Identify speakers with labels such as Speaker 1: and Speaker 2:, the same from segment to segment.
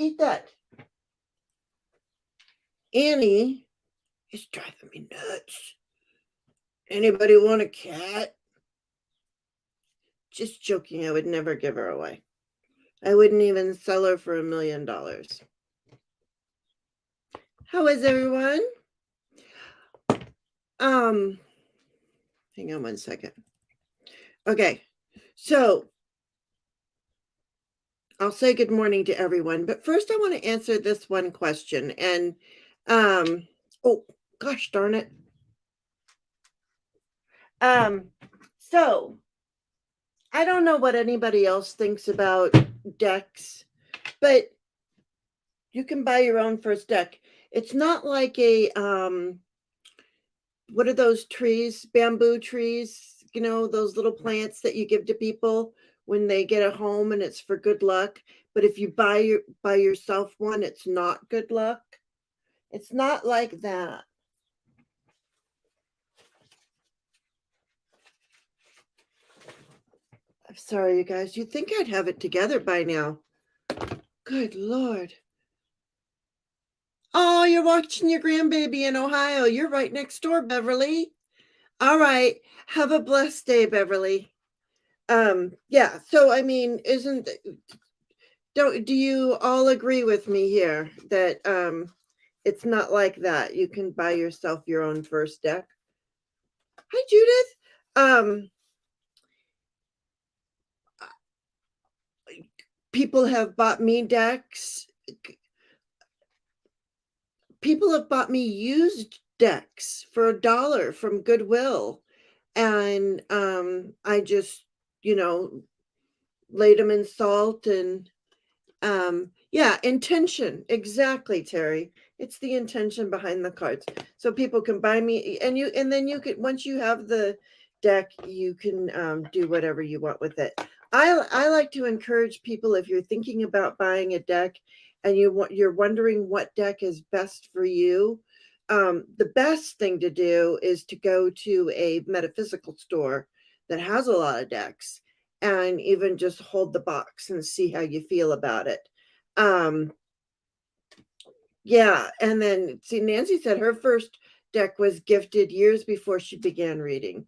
Speaker 1: eat that. Annie is driving me nuts. Anybody want a cat? Just joking. I would never give her away. I wouldn't even sell her for $1 million. How is everyone? Hang on one second. Okay, so I'll say good morning to everyone, but first I want to answer this one question. And oh gosh darn it. So I don't know what anybody else thinks about decks, but you can buy your own first deck. It's not like a what are those trees? Bamboo trees, you know, those little plants that you give to people when they get a home and it's for good luck. But if you buy yourself one, it's not good luck. It's not like that. I'm sorry, you guys. You'd think I'd have it together by now. Good Lord. Oh, you're watching your grandbaby in Ohio. You're right next door, Beverly. All right. Have a blessed day, Beverly. Yeah. So, I mean, do you all agree with me here that it's not like that? You can buy yourself your own first deck. Hi, Judith. People have bought me decks. People have bought me used decks for $1 from Goodwill, and I just, you know, laid them in salt and yeah, intention. Exactly, Terry. It's the intention behind the cards. So people can buy me, and then you could, once you have the deck, you can do whatever you want with it. I like to encourage people, if you're thinking about buying a deck and you're wondering what deck is best for you, the best thing to do is to go to a metaphysical store that has a lot of decks and even just hold the box and see how you feel about it. Yeah, and then see, Nancy said her first deck was gifted years before she began reading.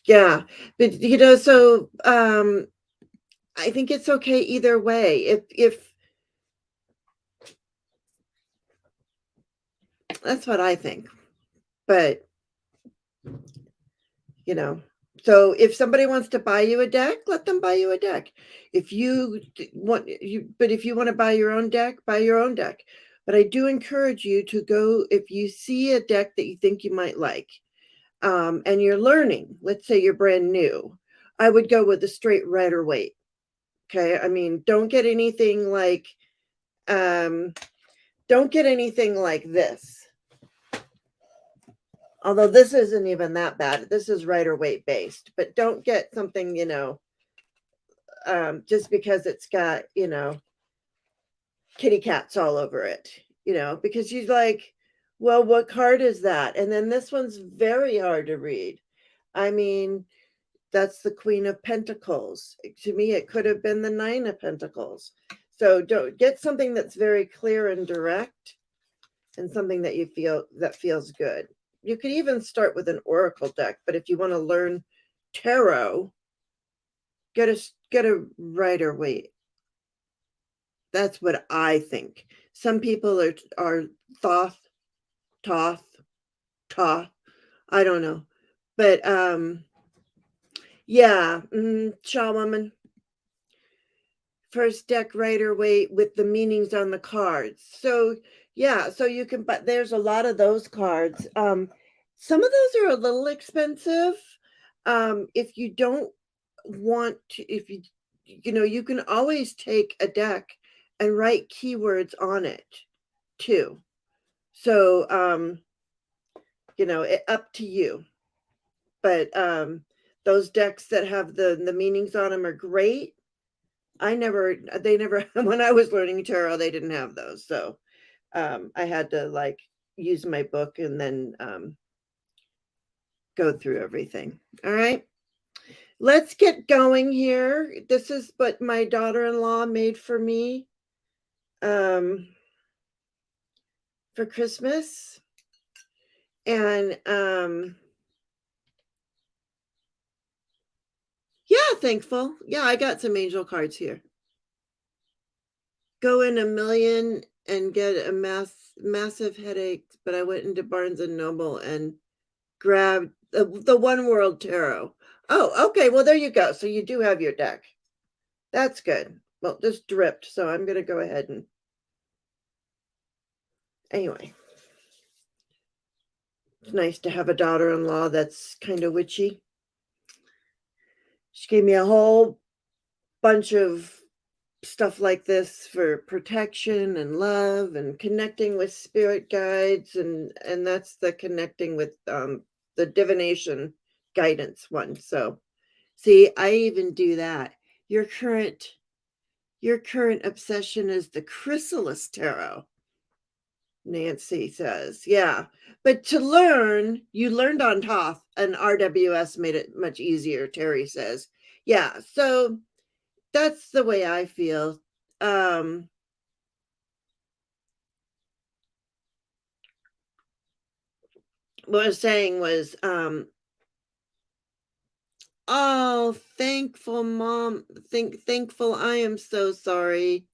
Speaker 1: Yeah, but you know, so I think it's okay either way. If that's what I think, but you know, so if somebody wants to buy you a deck, let them buy you a deck. If you but if you want to buy your own deck, buy your own deck. But I do encourage you to go, if you see a deck that you think you might like, and you're learning, let's say you're brand new, I would go with a straight Rider-Waite. Okay. I mean, don't get anything like this. Although this isn't even that bad. This is Rider-Waite based, but don't get something, you know, just because it's got, you know, kitty cats all over it, you know, because you're like, well, what card is that? And then this one's very hard to read. I mean, that's the Queen of Pentacles. To me, it could have been the Nine of Pentacles. So don't get something that's very clear and direct, and something that you feel that feels good. You could even start with an oracle deck, but if you want to learn tarot, get a Rider-Waite. That's what I think. Some people are Thoth. I don't know, but yeah, Shaw Woman. First deck Rider-Waite with the meanings on the cards. So yeah, so you can, but there's a lot of those cards. Some of those are a little expensive. If you don't want to, if you know, you can always take a deck and write keywords on it too. So you know, up to you. But those decks that have the meanings on them are great. They never, when I was learning tarot, they didn't have those. So I had to like use my book and then go through everything. All right. Let's get going here. This is what my daughter-in-law made for me. for Christmas. And yeah, thankful. Yeah, I got some angel cards here. Go in a million and get a massive headache, but I went into Barnes and Noble and grabbed the One World Tarot. Oh, okay. Well, there you go. So you do have your deck. That's good. Well, just dripped, so I'm going to go ahead and anyway. It's nice to have a daughter-in-law that's kind of witchy. She gave me a whole bunch of stuff like this for protection and love and connecting with spirit guides, and that's the connecting with the divination guidance one. So see, I even do that. Your current obsession is the chrysalis tarot, Nancy says. Yeah, but to learn, you learned on Toth, and RWS made it much easier, Terry says. Yeah, so that's the way I feel. What I was saying was, oh, thankful mom, thankful. I am so sorry.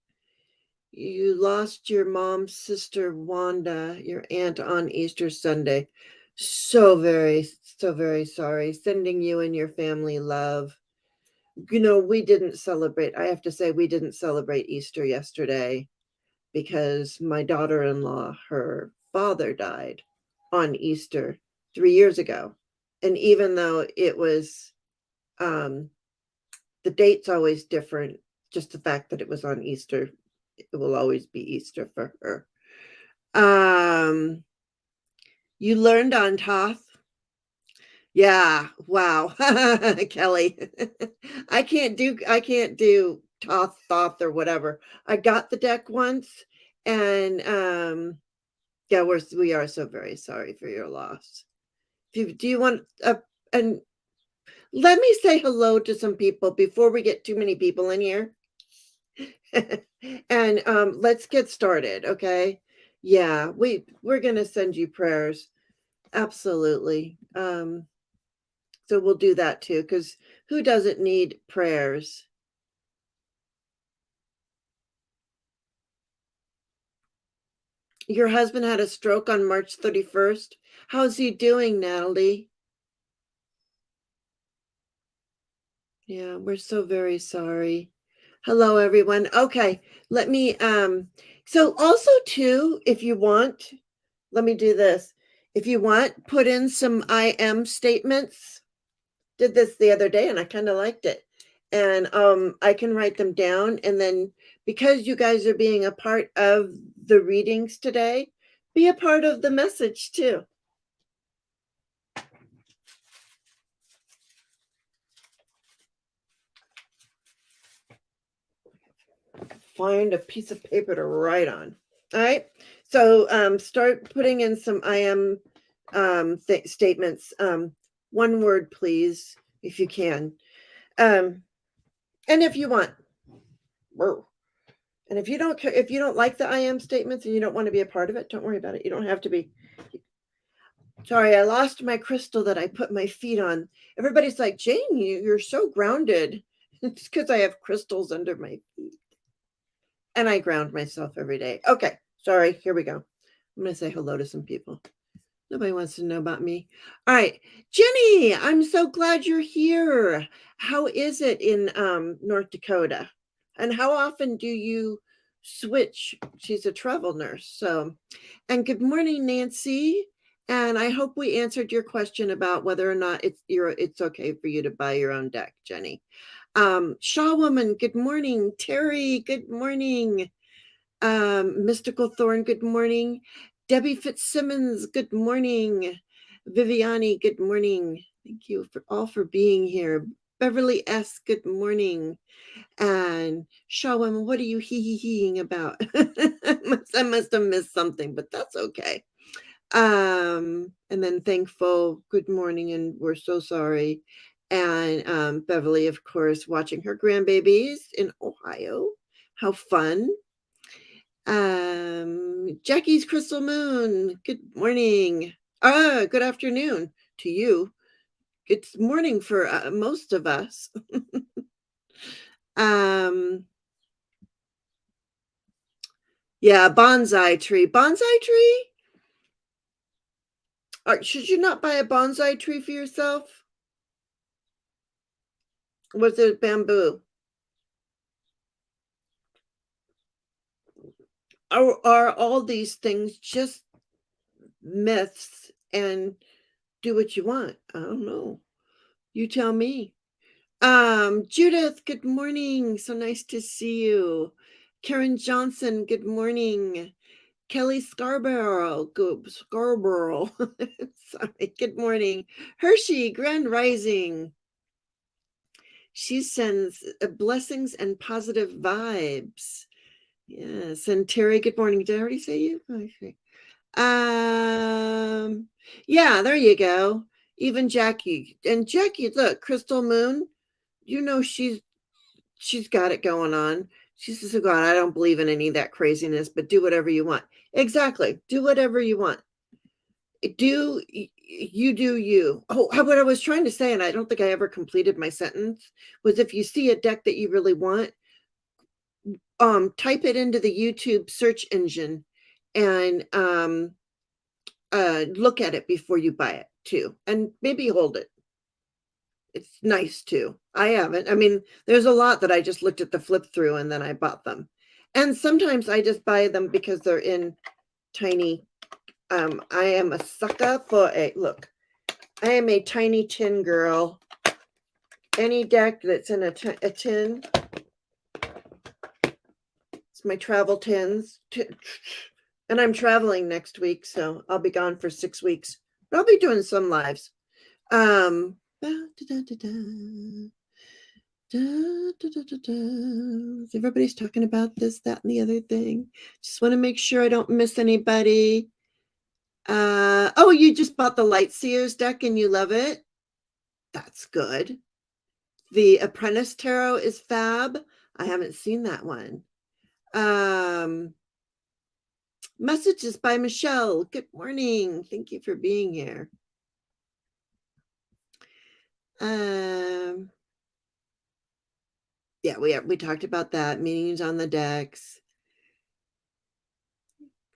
Speaker 1: You lost your mom's sister, Wanda, your aunt, on Easter Sunday. So very sorry. Sending you and your family love. You know, we didn't celebrate. I have to say, we didn't celebrate Easter yesterday because my daughter-in-law, her father died on Easter 3 years ago. And even though it was, the date's always different, just the fact that it was on Easter, it will always be Easter for her. You learned on Toth. Yeah, wow. Kelly. I can't do Thoth or whatever. I got the deck once, and yeah, we are so very sorry for your loss. Do you want and let me say hello to some people before we get too many people in here. And let's get started, okay? Yeah, we're gonna send you prayers. Absolutely. So we'll do that too, because who doesn't need prayers? Your husband had a stroke on March 31st. How's he doing, Natalie? Yeah, we're so very sorry. Hello, everyone. Okay, let me, so also too, if you want, let me do this. If you want, put in some I am statements. Did this the other day and I kind of liked it. And I can write them down, and then because you guys are being a part of the readings today, be a part of the message too. Find a piece of paper to write on. All right. So start putting in some I am statements. One word, please, if you can. And if you want. And if you don't like the I am statements and you don't want to be a part of it, don't worry about it. You don't have to be. Sorry, I lost my crystal that I put my feet on. Everybody's like, Jane, you're so grounded. It's because I have crystals under my feet. And I ground myself every day. Okay, sorry, here we go. I'm going to say hello to some people. Nobody wants to know about me. All right, Jenny, I'm so glad you're here. How is it in North Dakota? And how often do you switch? She's a travel nurse. So, and good morning, Nancy. And I hope we answered your question about whether or not it's okay for you to buy your own deck, Jenny. Shaw Woman, good morning. Terry, good morning. Mystical Thorn, good morning. Debbie Fitzsimmons, good morning. Viviani, good morning. Thank you for being here. Beverly S, good morning. And Shawam, what are you hee-hee-heeing about? I must have missed something, but that's okay. And then Thankful, good morning, and we're so sorry. And Beverly, of course, watching her grandbabies in Ohio. How fun. Jackie's Crystal Moon. Good morning. Good afternoon to you. It's morning for most of us. Yeah, bonsai tree. Bonsai tree? Should you not buy a bonsai tree for yourself? Was it bamboo? Are all these things just myths and do what you want? I don't know. You tell me. Judith, good morning. So nice to see you. Karen Johnson, good morning. Kelly Scarborough, Scarborough. Sorry, good morning. Hershey, Grand Rising. She sends blessings and positive vibes. Yes, and Terry, good morning. Did I already say you? Okay. Yeah, there you go. Even Jackie. And Jackie, look, Crystal Moon, you know she's got it going on. She says, "Oh God, I don't believe in any of that craziness, but do whatever you want." Exactly. Do whatever you want. Do you. Oh, what I was trying to say, and I don't think I ever completed my sentence, was if you see a deck that you really want, type it into the YouTube search engine and look at it before you buy it too, and maybe hold it. It's nice too. I haven't. I mean, there's a lot that I just looked at the flip through and then I bought them. And sometimes I just buy them because they're in tiny. I am a sucker for look. I am a tiny tin girl. Any deck that's in a tin. It's my travel tins. And I'm traveling next week, so I'll be gone for 6 weeks. But I'll be doing some lives. Everybody's talking about this, that, and the other thing. Just want to make sure I don't miss anybody. Oh, you just bought the Lightseers deck and you love it? That's good. The Apprentice Tarot is fab. I haven't seen that one. Messages by Michelle. Good morning. Thank you for being here. Yeah, we talked about that. Meanings on the decks.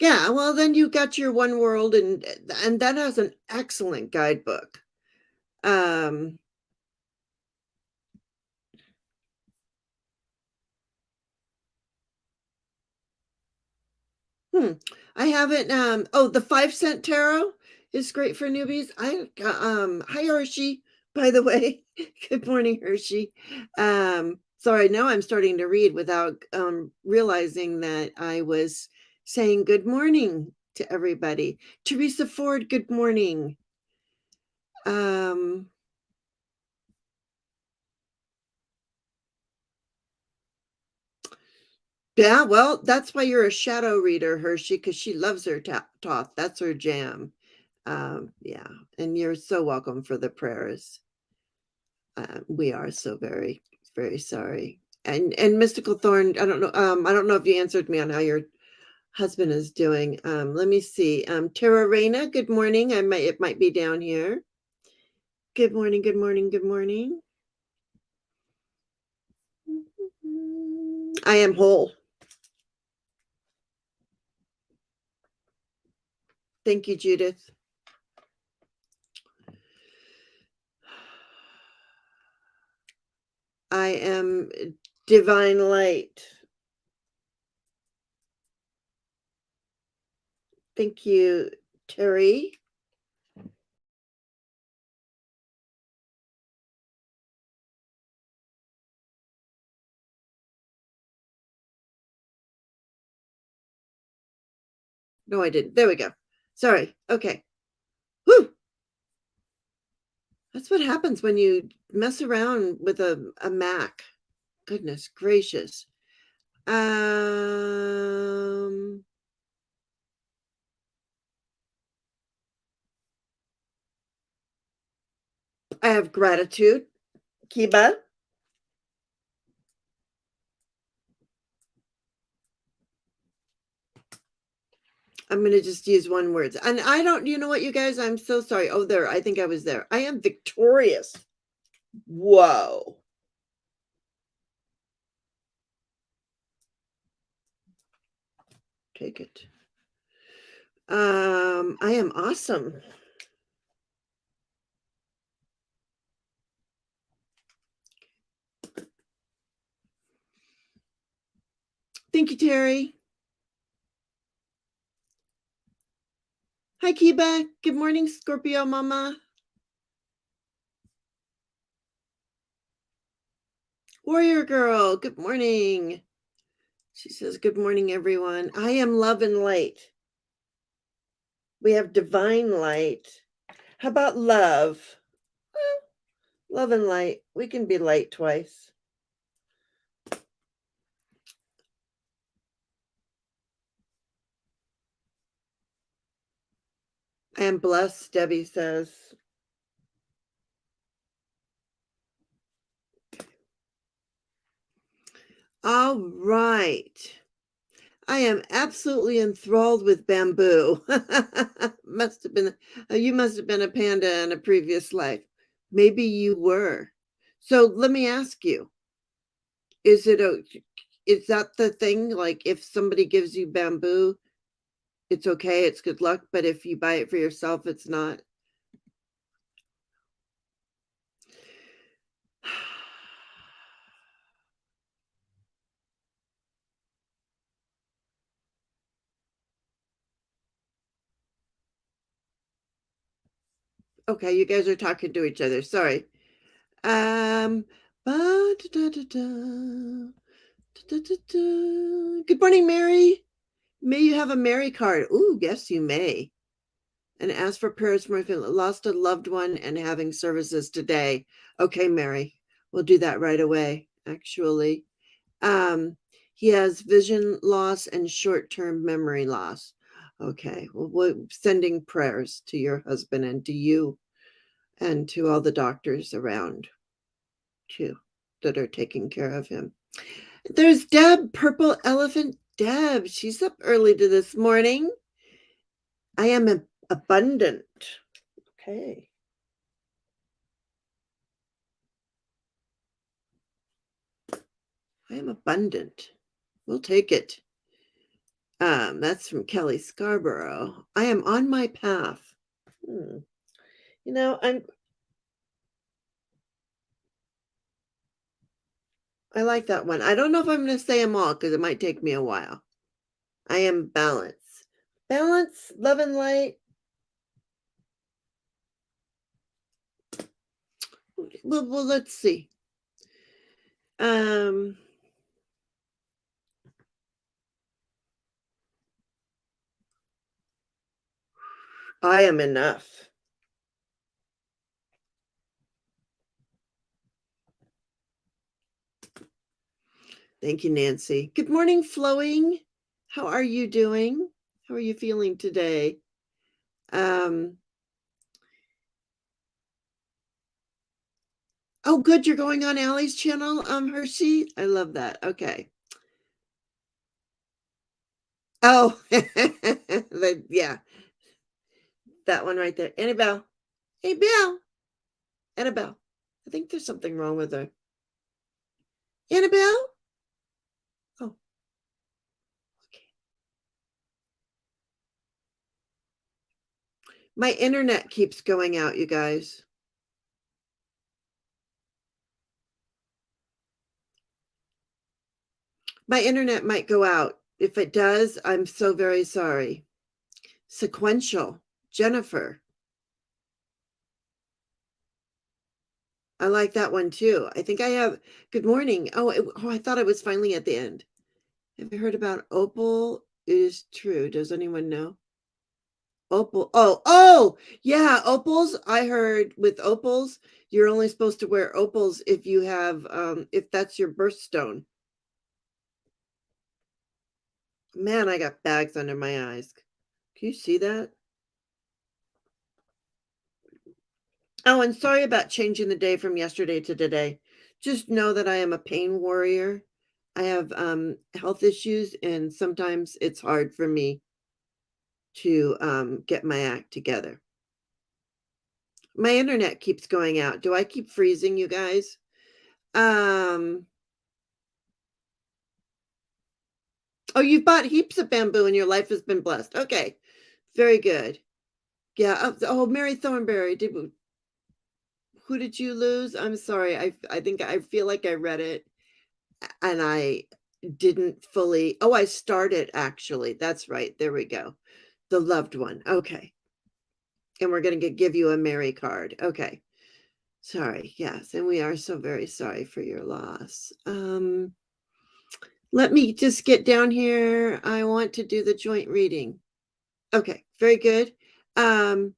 Speaker 1: Yeah, well, then you got your One World, and that has an excellent guidebook. I haven't. Oh, the 5-cent tarot is great for newbies. Hi Hershey, by the way. Good morning, Hershey. Sorry, now I'm starting to read without realizing that I was saying good morning to everybody. Teresa Ford, good morning. Yeah, well, that's why you're a shadow reader, Hershey, because she loves her Thoth. That's her jam. Yeah, and you're so welcome for the prayers. We are so very, very sorry. And Mystical Thorn, I don't know if you answered me on how your husband is doing. Let me see. Tara Reina, good morning. It might be down here. Good morning, good morning, good morning. I am whole. Thank you, Judith. I am divine light. Thank you, Terry. No, I didn't. There we go. Sorry. Okay. Whew. That's what happens when you mess around with a Mac. Goodness gracious. I have gratitude. Kiba. I'm going to just use one word. And I don't, you know what, you guys, I'm so sorry. Oh, there, I think I was there. I am victorious. Whoa. Take it. I am awesome. Thank you, Terry. Hi, Kiba. Good morning, Scorpio Mama. Warrior Girl. Good morning. She says, good morning, everyone. I am love and light. We have divine light. How about love? Well, love and light. We can be light twice. I am blessed, Debbie says. All right. I am absolutely enthralled with bamboo. Must have been, you must have been a panda in a previous life. Maybe you were. So let me ask you, is that the thing? Like if somebody gives you bamboo, it's okay, it's good luck, but if you buy it for yourself, it's not? Okay, you guys are talking to each other. Sorry. Good morning, Mary. May you have a Mary card. Ooh, yes, you may. And ask for prayers for my family. Lost a loved one and having services today. Okay, Mary. We'll do that right away, actually. He has vision loss and short-term memory loss. Okay, well, we're sending prayers to your husband and to you and to all the doctors around too that are taking care of him. There's Deb, Purple Elephant Deb. She's up early to this morning. I am abundant. Okay. I am abundant. We'll take it. That's from Kelly Scarborough. I am on my path. You know, I like that one. I don't know if I'm going to say them all because it might take me a while. I am balance. Balance, love and light. Well, let's see. I am enough. Thank you, Nancy. Good morning, Flowing. How are you doing? How are you feeling today? Oh, good. You're going on Allie's channel, Hershey. I love that. Okay. Oh, yeah. That one right there. Annabelle. Hey, Bill. Annabelle. I think there's something wrong with her. Annabelle? Oh, okay. My internet keeps going out, you guys. My internet might go out. If it does, I'm so very sorry. Sequential. Jennifer. I like that one too. I think I have. Good morning. Oh, I thought it was finally at the end. Have you heard about Opal is true? Does anyone know? Opal. Oh, yeah. Opals. I heard with opals, you're only supposed to wear opals if you have, if that's your birthstone. Man, I got bags under my eyes. Can you see that? Oh, and sorry about changing the day from yesterday to today. Just know that I am a pain warrior. I have health issues, and sometimes it's hard for me. to get my act together. My internet keeps going out. Do I keep freezing, you guys? Oh, you've bought heaps of bamboo and your life has been blessed. Okay, very good. Yeah. Oh, Mary Thornberry. Who did you lose? I'm sorry. I think I feel like I read it and I didn't fully. Oh, I started actually. That's right. There we go. The loved one. Okay. And we're going to give you a Mary card. Okay. Sorry. Yes. And we are so very sorry for your loss. Let me just get down here. I want to do the joint reading. Okay. Very good. I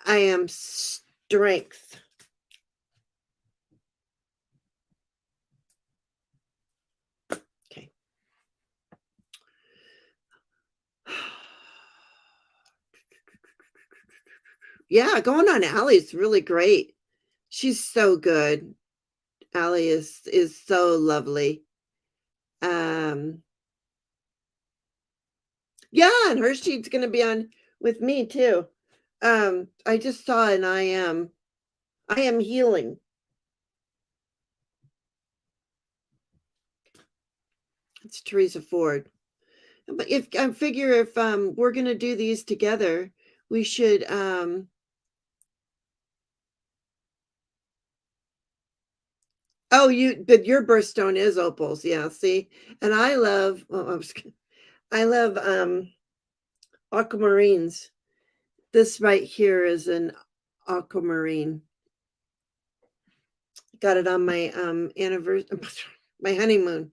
Speaker 1: am strength. Okay. Yeah, going on Allie's really great. She's so good. Allie is so lovely. Yeah, and Hershey's gonna be on with me too. I just saw and I am healing. It's Teresa Ford. But if I figure if we're gonna do these together, we should oh, but your birthstone is opals, yeah, see? And I love I love aquamarines. This right here is an aquamarine. Got it on my anniversary my honeymoon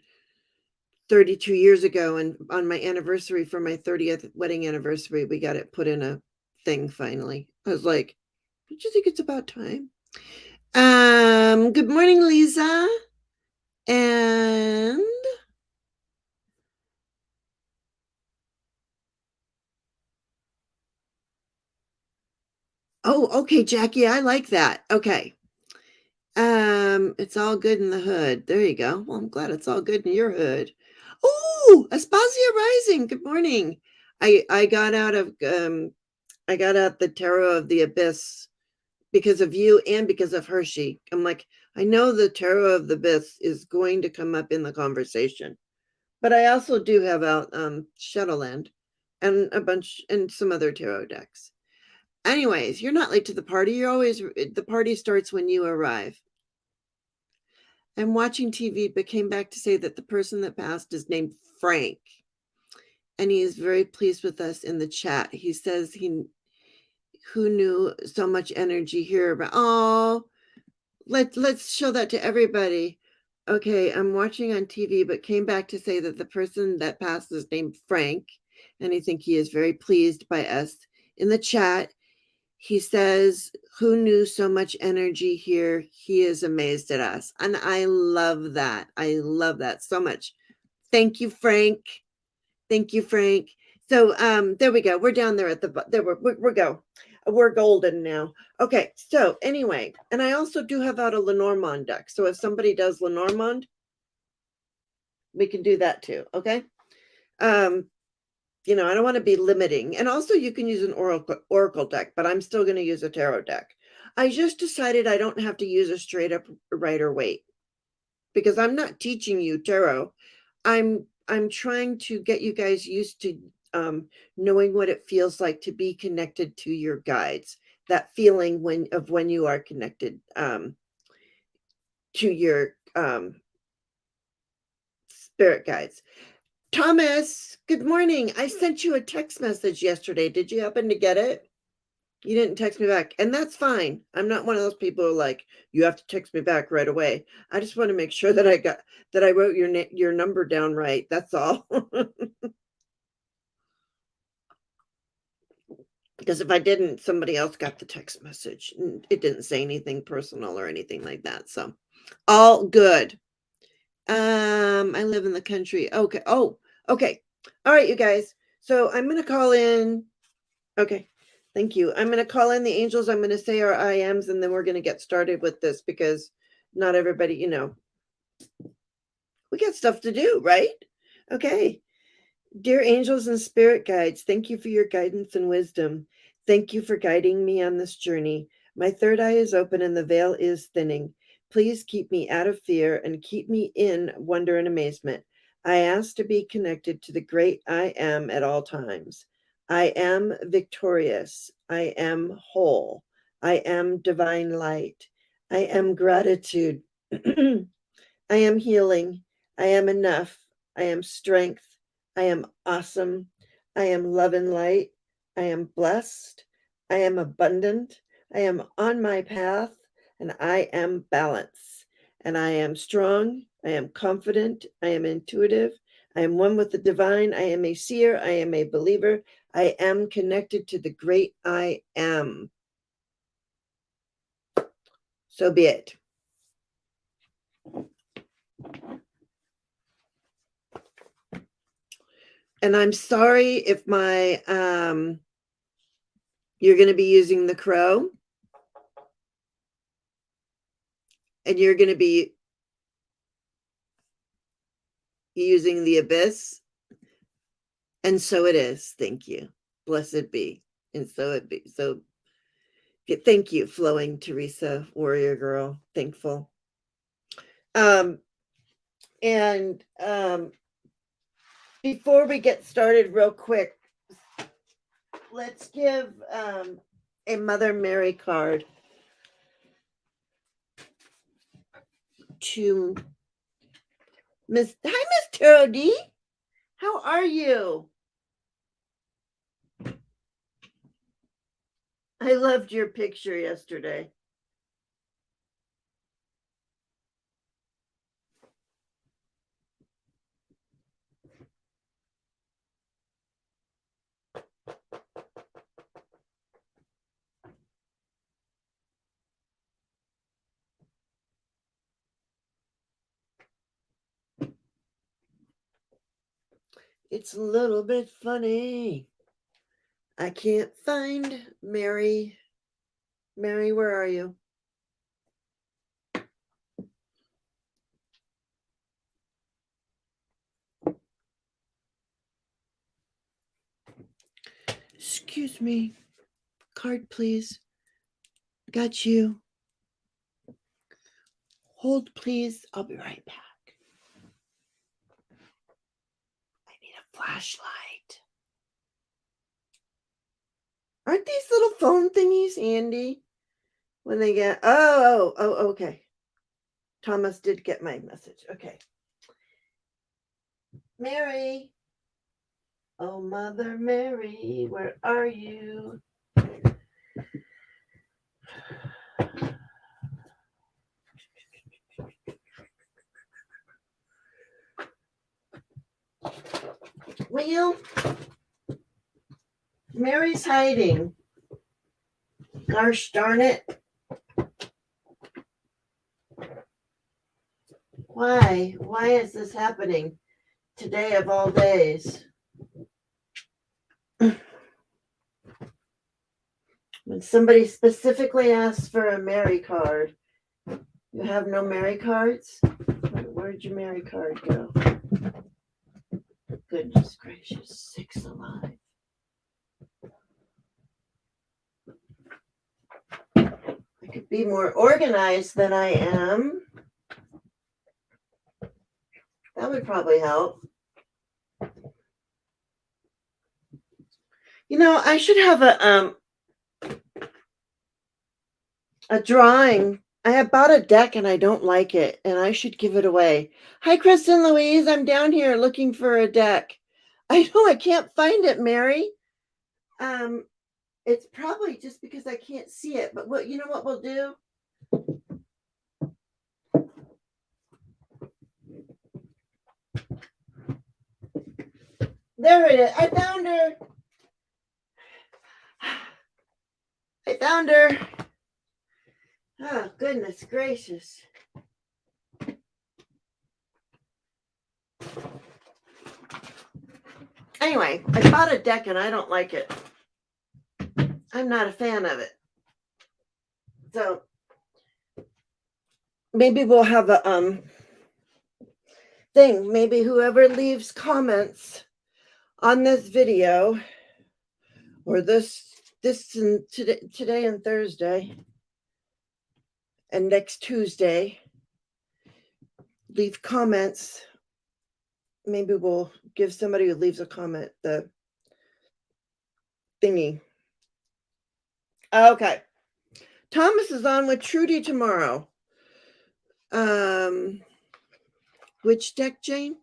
Speaker 1: 32 years ago, and on my anniversary for my 30th wedding anniversary, we got it put in a thing finally. I was like, don't you think it's about time? Good morning, Lisa. And oh, okay, Jackie, I like that. Okay. It's all good in the hood. There you go. Well, I'm glad it's all good in your hood. Oh, Aspasia Rising. Good morning. I got out of I got out the Tarot of the Abyss because of you and because of Hershey. I'm like, I know the Tarot of the Abyss is going to come up in the conversation. But I also do have out Shadowland and a bunch and some other tarot decks. Anyways, you're not late to the party. You're always the party starts when you arrive. I'm watching TV, but came back to say that the person that passed is named Frank. And he is very pleased with us in the chat. He says who knew so much energy here, but oh, let's show that to everybody. Okay, I'm watching on TV, but came back to say that the person that passed is named Frank, and I think he is very pleased by us in the chat. He says, who knew so much energy here? He is amazed at us. And I love that. I love that so much. Thank you, Frank. Thank you, Frank. So there we go. We're down there at the there we go. We're golden now. Okay, so anyway, and I also do have out a Lenormand deck. So if somebody does Lenormand, we can do that too. Okay. You know, I don't want to be limiting. And also you can use an oracle deck, but I'm still going to use a tarot deck. I just decided I don't have to use a straight up Rider Waite because I'm not teaching you tarot. I'm trying to get you guys used to knowing what it feels like to be connected to your guides. That feeling when you are connected to your spirit guides. Thomas, good morning. I sent you a text message yesterday. Did you happen to get it? You didn't text me back, and that's fine. I'm not one of those people who are like, you have to text me back right away. I just want to make sure that I wrote your number down right. That's all. Because if I didn't, somebody else got the text message. It didn't say anything personal or anything like that. So all good. I live in the country. Okay. Oh, okay. All right, you guys. So I'm going to call in. Okay. Thank you. I'm going to call in the angels. I'm going to say our IMs, and then we're going to get started with this because not everybody, you know, We got stuff to do, right? Okay. Dear angels and spirit guides, thank you for your guidance and wisdom. Thank you for guiding me on this journey. My third eye is open and the veil is thinning. Please keep me out of fear and keep me in wonder and amazement. I ask to be connected to the great I am at all times. I am victorious. I am whole. I am divine light. I am gratitude. I am healing. I am enough. I am strength. I am awesome. I am love and light. I am blessed. I am abundant. I am on my path and I am balance. And I am strong. I am confident. I am intuitive. I am one with the divine. I am a seer. I am a believer. I am connected to the great I am. So be it. And I'm sorry if my you're going to be using the crow and you're going to be using the abyss. And so it is. Thank you. Blessed be. And so it be. So thank you, Flowing Teresa, warrior girl. Thankful. And before we get started real quick, let's give a Mother Mary card to Miss. Hi, Miss Tarot D. How are you? I loved your picture yesterday. It's a little bit funny. I can't find Mary. Mary, where are you? Excuse me. Card, please. Got you. Hold, please. I'll be right back. I need a flashlight. Aren't these little phone thingies handy when they get... Oh, okay. Thomas did get my message. Okay. Mary. Oh, Mother Mary, where are you? Well, Mary's hiding. Gosh darn it. Why? Why is this happening today of all days? When somebody specifically asks for a Mary card, you have no Mary cards? Where'd your Mary card go? Goodness gracious, sakes alive. I could be more organized than I am. That would probably help. You know, I should have a drawing. I have bought a deck and I don't like it, and I should give it away. Hi, Kristen Louise. I'm down here looking for a deck. I know I can't find it, Mary. It's probably just because I can't see it. But what you know what we'll do? There it is. I found her. I found her. Oh, goodness gracious. Anyway, I bought a deck and I don't like it. I'm not a fan of it. So maybe we'll have a thing. Maybe whoever leaves comments on this video or this and today and Thursday and next Tuesday, leave comments. Maybe we'll give somebody who leaves a comment the thingy. Okay. Thomas is on with Trudy tomorrow. Which deck, Jane?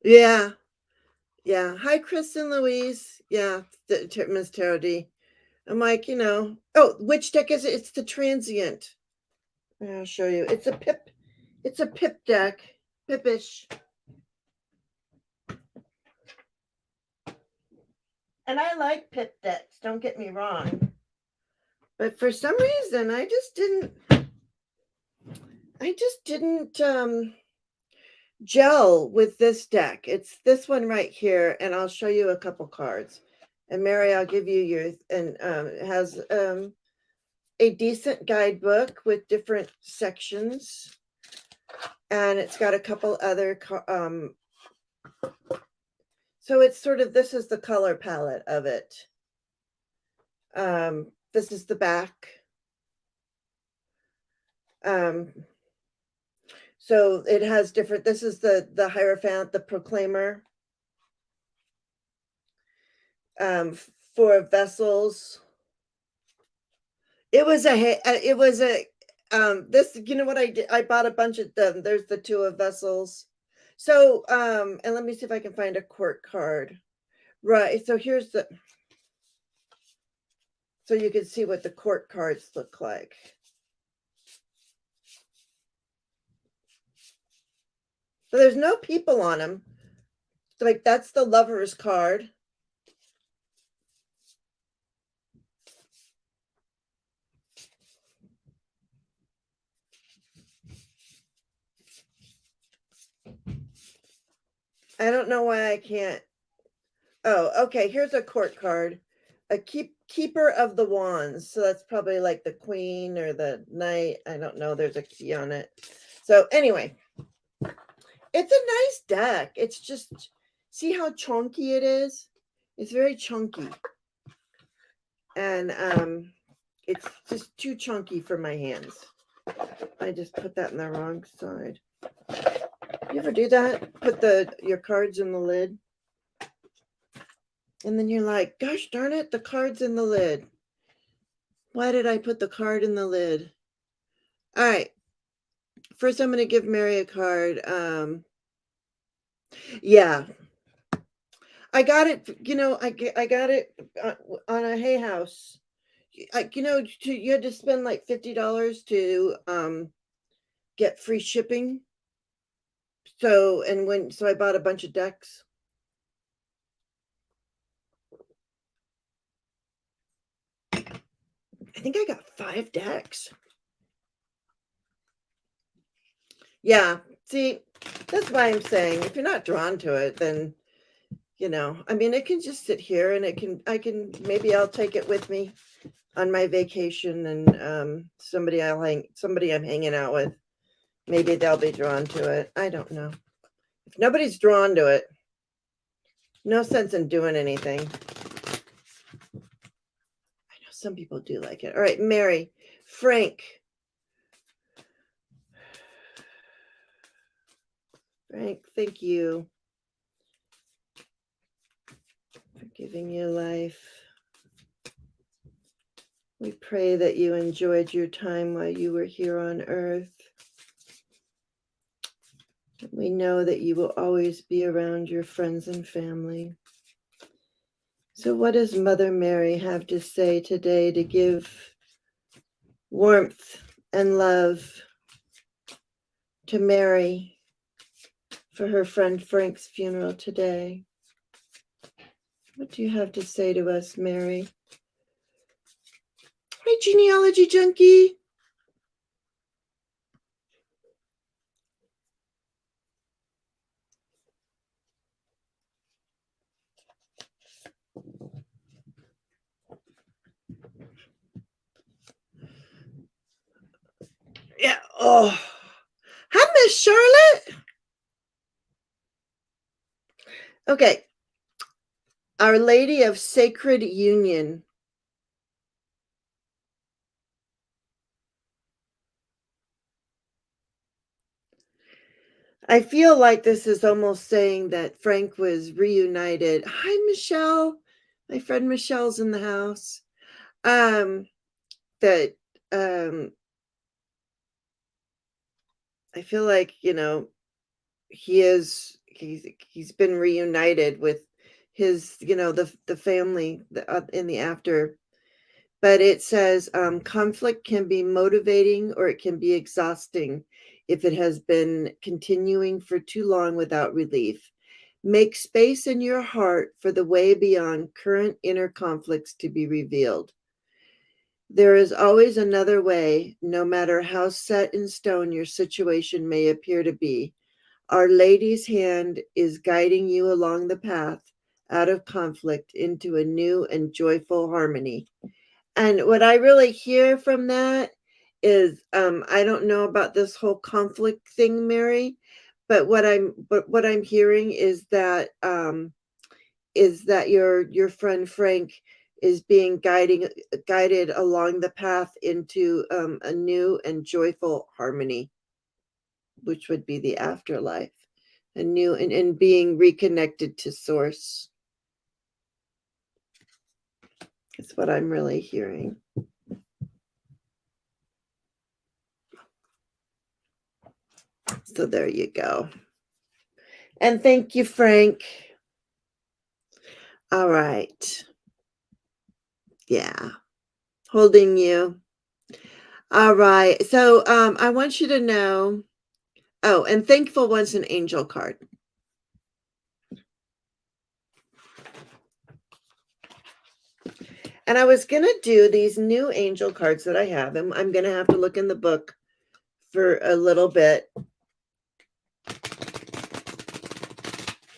Speaker 1: Yeah. Yeah. Hi, Chris and Louise. Yeah. Miss Tarot D. I'm like, oh, which deck is it? It's the Transient. I'll show you. It's a pip. It's a pip deck. Pipish. And I like pip decks, don't get me wrong. But for some reason, I just didn't gel with this deck. It's this one right here, and I'll show you a couple cards. And Mary, I'll give you yours. And it has a decent guidebook with different sections. And it's got a couple other so it's sort of, this is the color palette of it. This is the back. So it has different, this is the Hierophant, the Proclaimer. 4 vessels. It was this, you know what I did? I bought a bunch of them. There's the 2 of vessels. So, and let me see if I can find a court card. Right. So here's so you can see what the court cards look like. So there's no people on them. Like, that's the Lover's card. I don't know why I can't. Oh, okay. Here's a court card. A keeper of the wands. So that's probably like the queen or the knight. I don't know. There's a key on it. So anyway, it's a nice deck. It's just, see how chunky it is? It's very chunky. And it's just too chunky for my hands. I just put that in the wrong side. You ever do that? Put your cards in the lid? And then you're like, gosh darn it, the card's in the lid. Why did I put the card in the lid? All right. First, I'm going to give Mary a card. Yeah. I got it, I got it on a Hay House. You had to spend like $50 to get free shipping. So I bought a bunch of decks. I think I got 5 decks. Yeah, see, that's why I'm saying if you're not drawn to it, then I mean, it can just sit here, and maybe I'll take it with me on my vacation, and somebody I'm hanging out with, maybe they'll be drawn to it. I don't know. If nobody's drawn to it, no sense in doing anything. I know some people do like it. All right, Mary, Frank, thank you for giving your life. We pray that you enjoyed your time while you were here on earth. We know that you will always be around your friends and family. So what does Mother Mary have to say today to give warmth and love to Mary for her friend Frank's funeral today? What do you have to say to us, Mary? Hi, genealogy junkie. Yeah. Oh. Hi, Miss Charlotte. Okay. Our Lady of Sacred Union. I feel like this is almost saying that Frank was reunited. Hi, Michelle. My friend Michelle's in the house. Um, that um I feel like, he's been reunited with his, the family in the after. But it says conflict can be motivating or it can be exhausting if it has been continuing for too long without relief. Make space in your heart for the way beyond current inner conflicts to be revealed. There is always another way, no matter how set in stone your situation may appear to be. Our Lady's hand is guiding you along the path out of conflict into a new and joyful harmony. And what I really hear from that is, I don't know about this whole conflict thing, Mary, but what I'm hearing is that your friend Frank is being guided along the path into a new and joyful harmony, which would be the afterlife, a new and being reconnected to source. Is what I'm really hearing. So there you go. And thank you, Frank. All right. Yeah. Holding you. All right. So I want you to know. Oh, and thankful was an angel card. And I was going to do these new angel cards that I have, and I'm going to have to look in the book for a little bit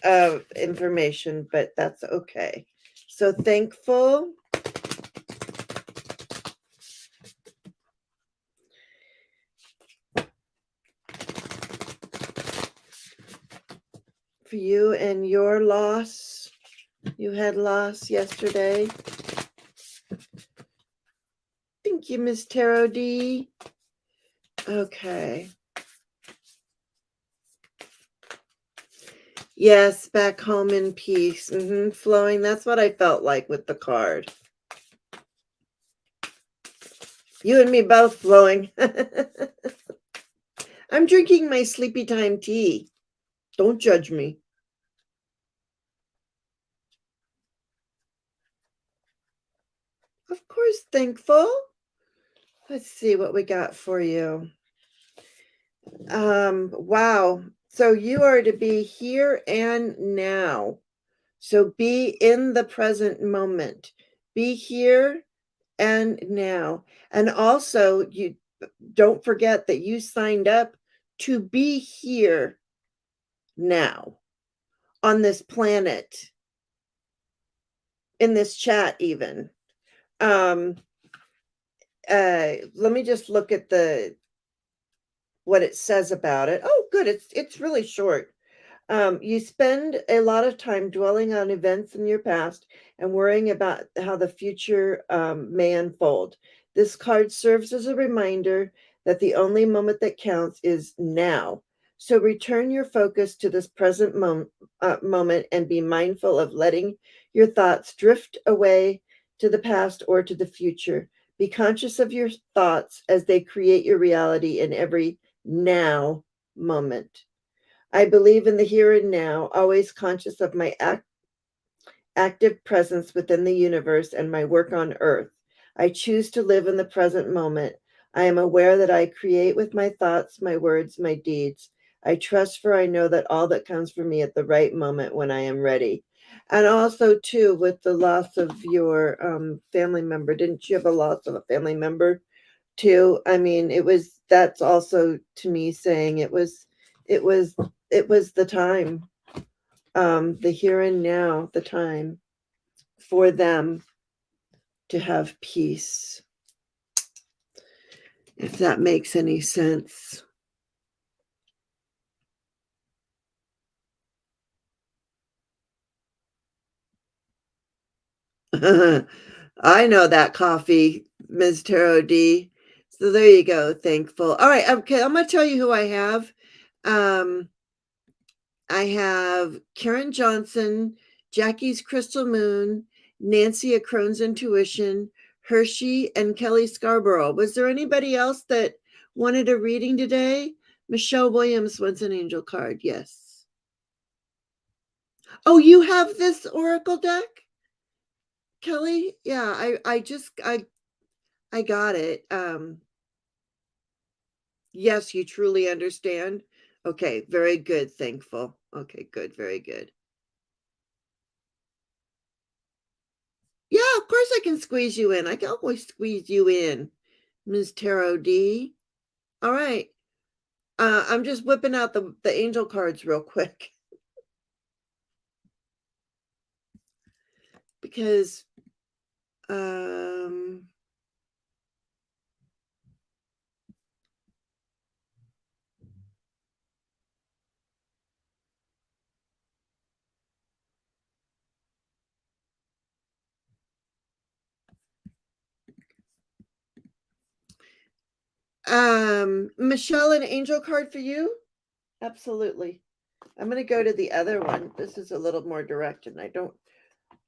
Speaker 1: of information, but that's okay. So thankful for you and your loss. You had loss yesterday. Thank you, Miss Tarot D. Okay. Yes, back home in peace. Flowing. That's what I felt like with the card. You and me both flowing. I'm drinking my sleepy time tea. Don't judge me. Of course, thankful. Let's see what we got for you. Wow. So you are to be here and now. So be in the present moment. Be here and now. And also, you don't forget that you signed up to be here now on this planet, in this chat even. Let me just look at what it says about it. Oh, good. It's really short. You spend a lot of time dwelling on events in your past and worrying about how the future may unfold. This card serves as a reminder that the only moment that counts is now. So return your focus to this present moment and be mindful of letting your thoughts drift away to the past or to the future. Be conscious of your thoughts as they create your reality in every now moment. I believe in the here and now, always conscious of my active presence within the universe and my work on earth. I choose to live in the present moment. I am aware that I create with my thoughts, my words, my deeds. I trust, for I know that all that comes for me at the right moment when I am ready. And also, too, with the loss of your family member, didn't you have a loss of a family member too? I mean, that's also to me saying it was the time, the here and now, the time for them to have peace. if that makes any sense. I know that coffee, Ms. Tarot D. So there you go. Thankful. All right. Okay. I'm going to tell you who I have. Um, I have Karen Johnson, Jackie's Crystal Moon, Nancy A. Crohn's Intuition, Hershey, and Kelly Scarborough. Was there anybody else that wanted a reading today? Michelle Williams wants an angel card. Yes. Oh, you have this oracle deck, Kelly? Yeah, I got it. Yes, you truly understand. Okay, very good. Thankful. Okay, good. Very good. Yeah, of course I can squeeze you in. I can always squeeze you in, Ms. Tarot D. All right. I'm just whipping out the angel cards real quick because um Michelle, an angel card for you? Absolutely. I'm going to go to the other one. This is a little more direct, and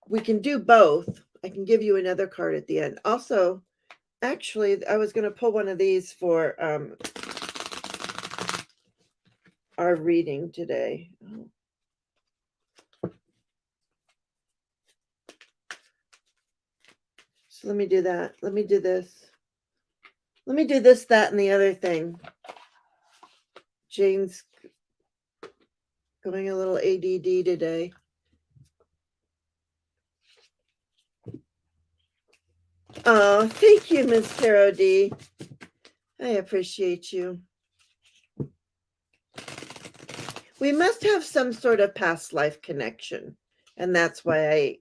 Speaker 1: we can do both. I can give you another card at the end. Also, actually, I was going to pull one of these for our reading today. So let me do that. Let me do this. Let me do this, that, and the other thing. Jane's going a little ADD today. Oh, thank you, Miss Tarot D. I appreciate you. We must have some sort of past life connection, and that's why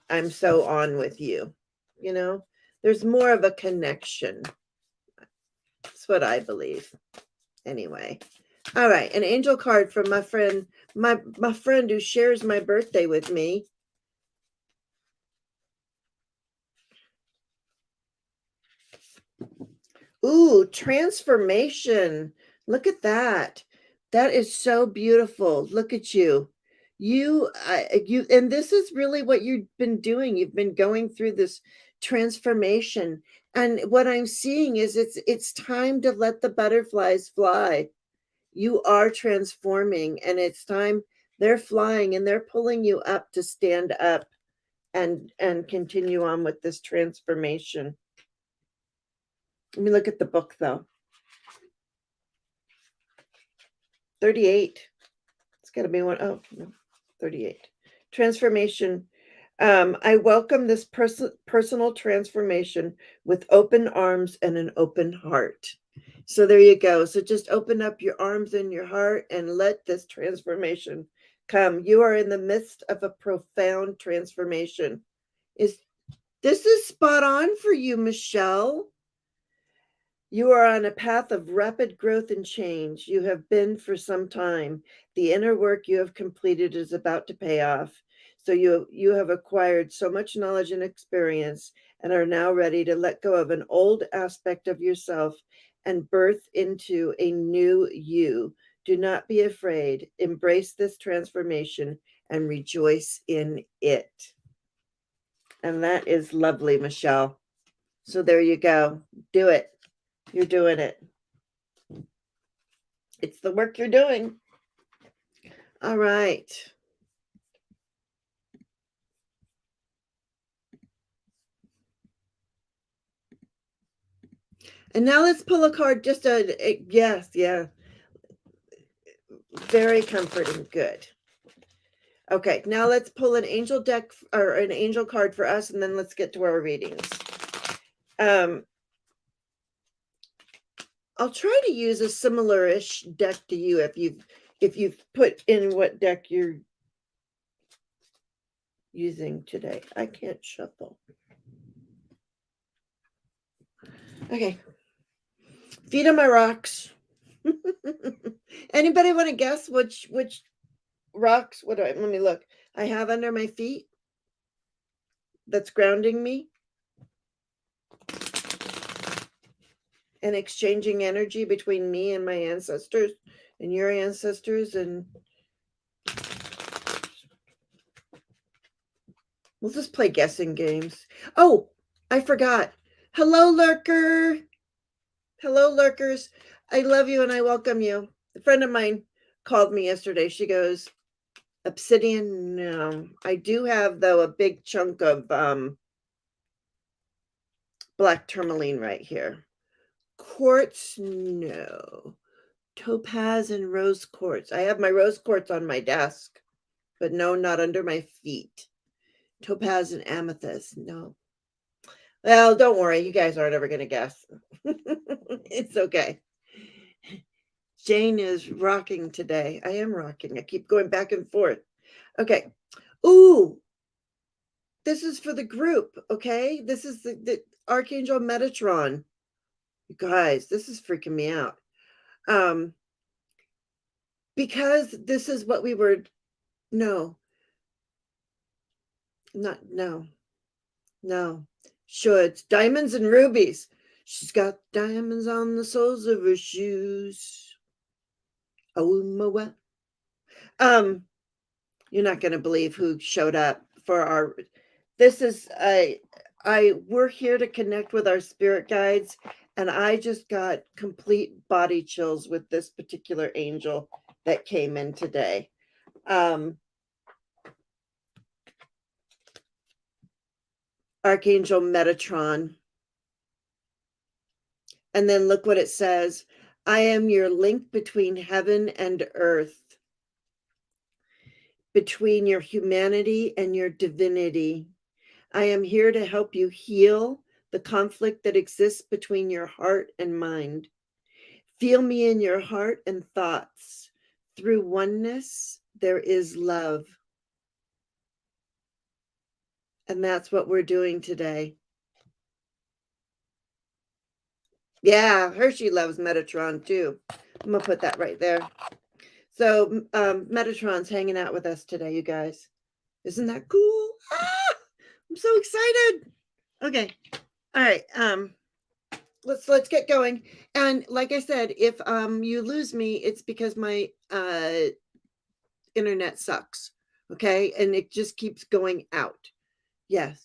Speaker 1: I'm so on with you. You know, there's more of a connection. That's what I believe. Anyway. All right, an angel card from my friend, my friend who shares my birthday with me. Ooh, transformation. Look at that. That is so beautiful. Look at you. You, and this is really what you've been doing. You've been going through this transformation. And what I'm seeing is it's time to let the butterflies fly. You are transforming, and it's time. They're flying and they're pulling you up to stand up and continue on with this transformation. Let me look at the book though. 38. It's got to be one. Oh, no, 38. Transformation. I welcome this personal transformation with open arms and an open heart. So there you go. So just open up your arms and your heart and let this transformation come. You are in the midst of a profound transformation. This is spot on for you, Michelle. You are on a path of rapid growth and change. You have been for some time. The inner work you have completed is about to pay off. So you have acquired so much knowledge and experience and are now ready to let go of an old aspect of yourself and birth into a new you. Do not be afraid. Embrace this transformation and rejoice in it. And that is lovely, Michelle. So there you go. Do it. You're doing it. It's the work you're doing. All right. And now let's pull a card. Yes, yeah. Very comforting. Good. Okay, now let's pull an angel deck or an angel card for us, and then let's get to our readings. I'll try to use a similar-ish deck to you if you've put in what deck you're using today. I can't shuffle. Okay. Feet on my rocks. Anybody want to guess which rocks? Let me look. I have under my feet that's grounding me and exchanging energy between me and my ancestors and your ancestors, and we'll just play guessing games. Oh, I forgot. Hello, lurker. Hello, lurkers. I love you and I welcome you. A friend of mine called me yesterday. She goes, obsidian, no. I do have, though, a big chunk of black tourmaline right here. Quartz, no. Topaz and rose quartz. I have my rose quartz on my desk, but no, not under my feet. Topaz and amethyst, no. Well, don't worry. You guys aren't ever going to guess. It's okay. Jane is rocking today. I am rocking. I keep going back and forth. Okay. Ooh, this is for the group. Okay. This is the Archangel Metatron. You guys, this is freaking me out. Because this is what we were, no, shoulds, diamonds and rubies. She's got diamonds on the soles of her shoes. Oh, my. You're not going to believe who showed up for our, this is we're here to connect with our spirit guides, and I just got complete body chills with this particular angel that came in today. Archangel Metatron. And then look what it says. I am your link between heaven and earth, between your humanity and your divinity. I am here to help you heal the conflict that exists between your heart and mind. Feel me in your heart and thoughts. Through oneness, there is love. And that's what we're doing today. Yeah, Hershey loves Metatron too. I'm going to put that right there. So Metatron's hanging out with us today, you guys. Isn't that cool? Ah, I'm so excited. Okay. All right. Let's get going. And like I said, if you lose me, it's because my internet sucks. Okay, and it just keeps going out. Yes.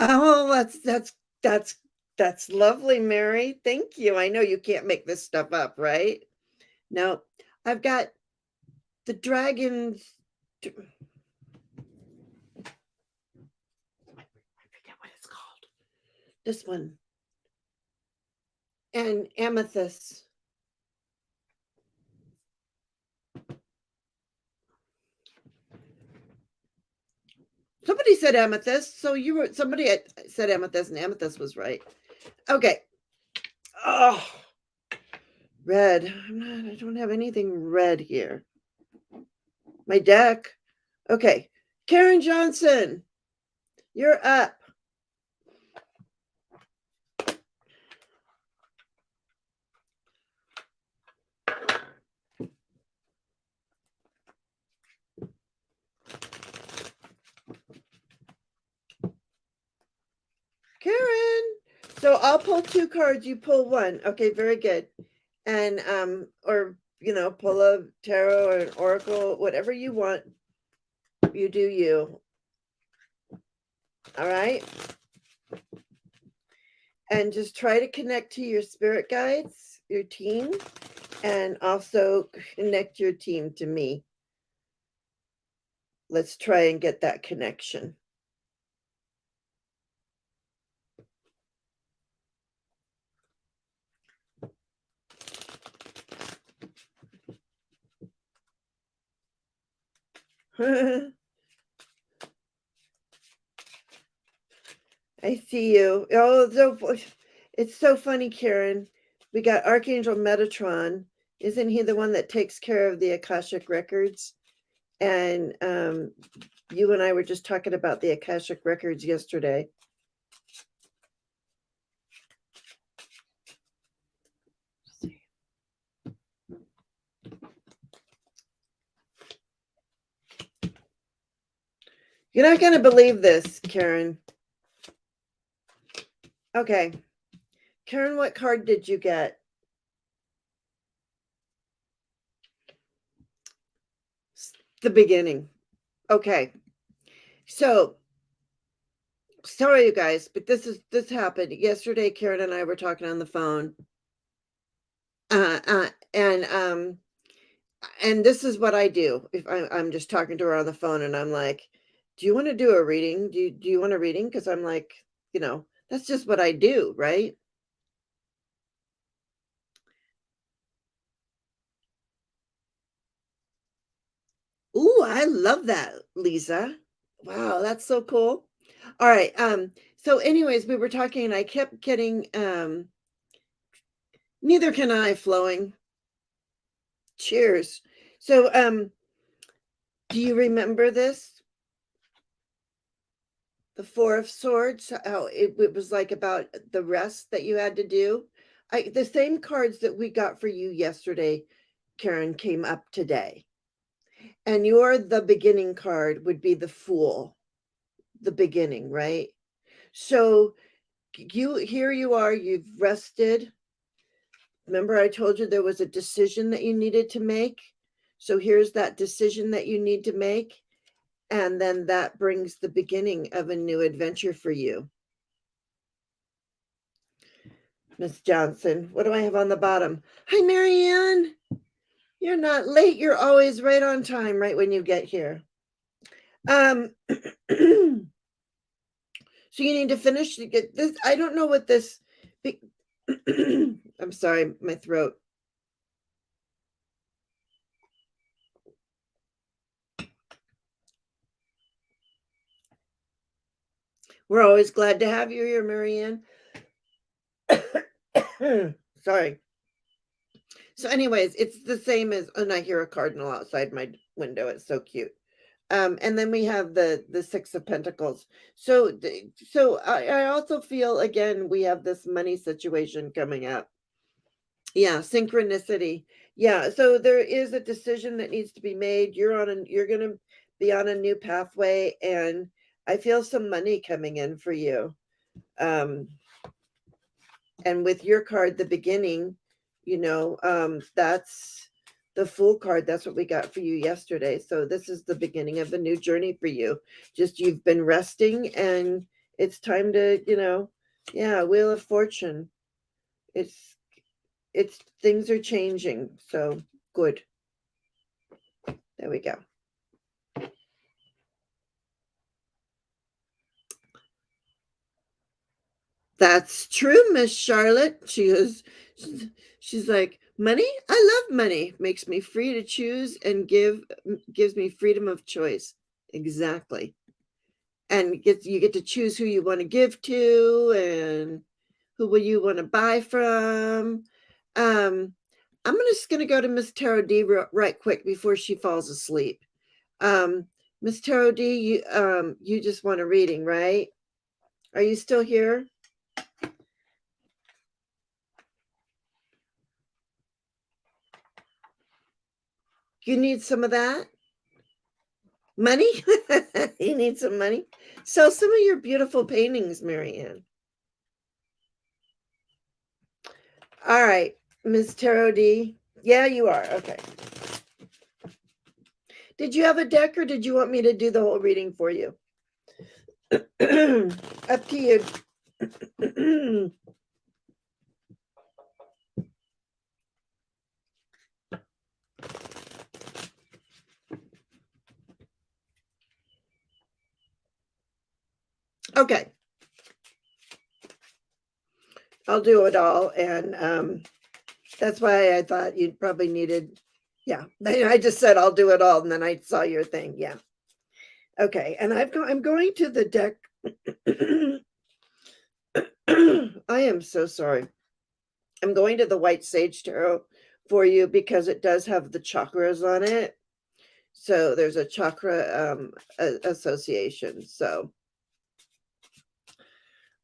Speaker 1: Oh, that's lovely, Mary. Thank you. I know you can't make this stuff up, right? No, I've got the dragons. I forget what it's called. This one. And amethyst. Somebody said amethyst, so somebody said amethyst, and amethyst was right. Okay. Oh, red. I don't have anything red here. My deck. Okay. Karen Johnson, you're up. Karen. So I'll pull 2 cards, you pull 1. Okay, very good. And or pull a tarot or an oracle, whatever you want. You do you. All right. And just try to connect to your spirit guides, your team, and also connect your team to me. Let's try and get that connection. I see you. Oh, it's so funny, Karen. We got Archangel Metatron. Isn't he the one that takes care of the Akashic records? And you and I were just talking about the Akashic records yesterday. You're not going to believe this, Karen. Okay. Karen, what card did you get? The beginning. Okay. So, sorry you guys, but this happened yesterday. Karen and I were talking on the phone. And this is what I do. If I'm just talking to her on the phone and I'm like, do you want to do a reading? Do you want a reading? Because I'm like, that's just what I do, right? Ooh, I love that, Lisa. Wow, that's so cool. All right. So anyways, we were talking and I kept getting neither can I flowing. Cheers. So do you remember this? The Four of Swords, how it was like about the rest that you had to do. The same cards that we got for you yesterday, Karen, came up today. And the beginning card would be the Fool, the beginning, right? So here you are, you've rested. Remember, I told you there was a decision that you needed to make. So here's that decision that you need to make. And then that brings the beginning of a new adventure for you. Miss Johnson, what do I have on the bottom? Hi, Marianne. You're not late. You're always right on time, right when you get here. So you need to finish to get this. I don't know what this. I'm sorry, my throat. We're always glad to have you here, Marianne. Sorry. So, anyways, it's the same as, and I hear a cardinal outside my window. It's so cute. And then we have the Six of Pentacles. So I also feel, again, we have this money situation coming up. Yeah, synchronicity. Yeah, so there is a decision that needs to be made. You're going to be on a new pathway, and I feel some money coming in for you. And with your card, the beginning, that's the Fool card. That's what we got for you yesterday. So this is the beginning of a new journey for you. Just you've been resting, and it's time to, Wheel of Fortune. It's things are changing. So good. There we go. That's true, Miss Charlotte. She's like, money? I love money. Makes me free to choose and gives me freedom of choice. Exactly. And you get to choose who you want to give to and who will you want to buy from. I'm just gonna go to Miss Tarot D right quick before she falls asleep. Miss Tarot D, you just want a reading, right? Are you still here? You need some of that money? You need some money? Sell some of your beautiful paintings, Marianne. All right, Miss Tarot D. Yeah, you are. Okay. Did you have a deck, or did you want me to do the whole reading for you? Up to you. Okay. I'll do it all. And that's why I thought you probably needed. Yeah. I just said I'll do it all. And then I saw your thing. Yeah. Okay. And I'm going to the deck. I am so sorry. I'm going to the White Sage Tarot for you because it does have the chakras on it. So there's a chakra association. So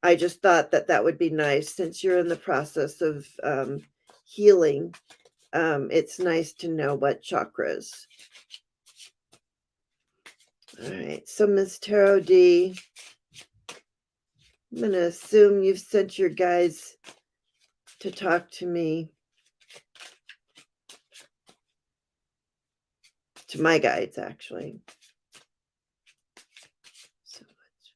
Speaker 1: I just thought that would be nice since you're in the process of healing. It's nice to know what chakras. All right, so Ms. Tarot D, I'm going to assume you've sent your guides to talk to me, to my guides, actually. So much.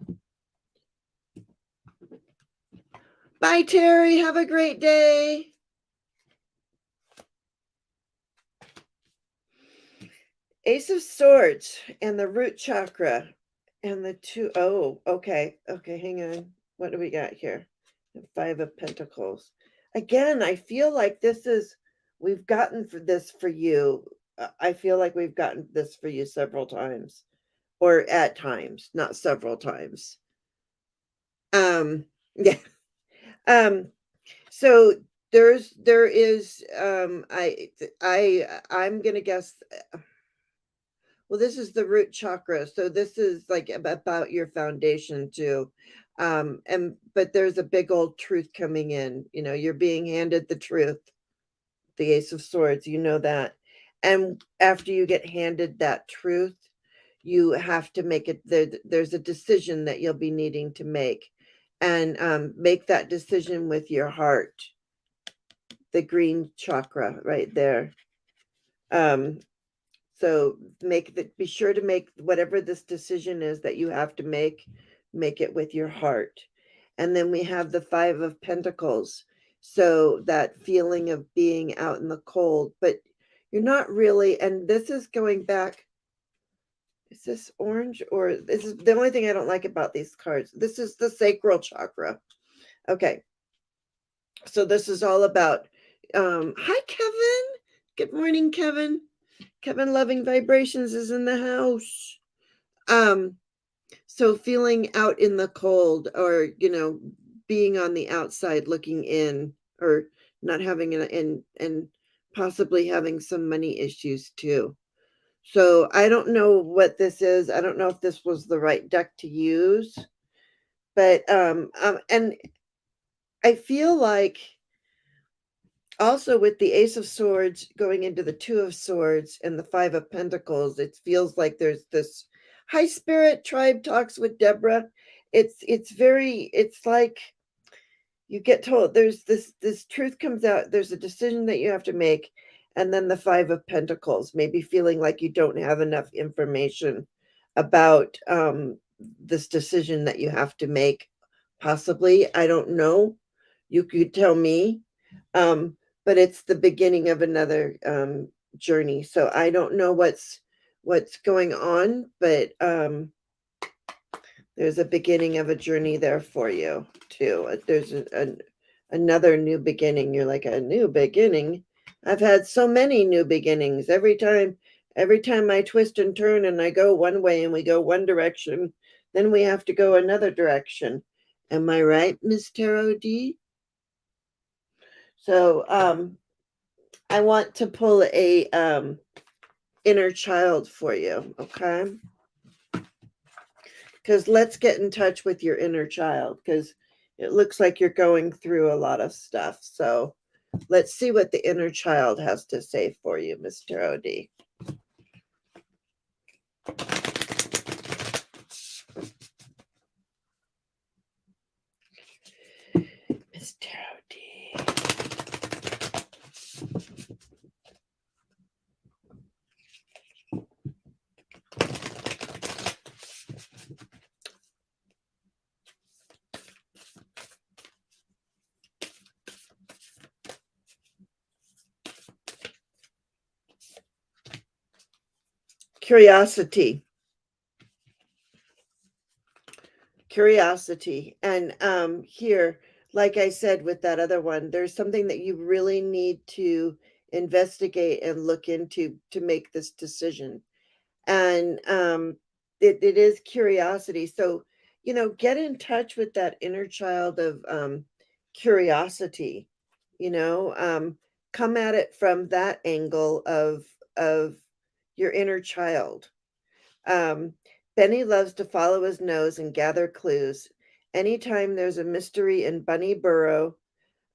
Speaker 1: Okay. Bye, Terry. Have a great day. Ace of Swords and the root chakra and the two. Oh, okay. Okay, hang on. What do we got here? The Five of Pentacles. Again, I feel like we've gotten for this for you. I feel like we've gotten this for you several times, or at times, not several times. Yeah. So there is, I'm gonna guess. Well, this is the root chakra, so this is like about your foundation too. But there's a big old truth coming in. You're being handed the truth, the Ace of Swords, that. And after you get handed that truth, you have to make it. There's a decision that you'll be needing to make, and make that decision with your heart. The green chakra right there. So be sure to make whatever this decision is that you have to make it with your heart. And then we have the Five of Pentacles. So that feeling of being out in the cold, but you're not really, and this is going back. Is this orange, or this is the only thing I don't like about these cards? This is the sacral chakra. Okay. So this is all about, hi, Kevin. Good morning, Kevin. Kevin Loving Vibrations is in the house. So feeling out in the cold, or being on the outside looking in, or not having and possibly having some money issues too. So I don't know what this is. I don't know if this was the right deck to use, but and I feel like also with the Ace of Swords going into the Two of Swords and the Five of Pentacles, it feels like there's this high spirit tribe talks with Deborah. It's like you get told there's this truth comes out, there's a decision that you have to make, and then the Five of Pentacles, maybe feeling like you don't have enough information about this decision that you have to make. Possibly, I don't know. You could tell me. But it's the beginning of another journey. So I don't know what's going on, but there's a beginning of a journey there for you too. There's another new beginning. You're like, a new beginning. I've had so many new beginnings. Every time I twist and turn and I go one way and we go one direction, then we have to go another direction. Am I right, Miss Tarot D? So I want to pull a inner child for you, okay? Because let's get in touch with your inner child, because it looks like you're going through a lot of stuff. So let's see what the inner child has to say for you, Mr. O.D. Mr. O.D. Curiosity. And here, like I said with that other one, there's something that you really need to investigate and look into to make this decision. And it is curiosity. So get in touch with that inner child of curiosity. Come at it from that angle of your inner child. Benny loves to follow his nose and gather clues. Anytime there's a mystery in Bunny Burrow,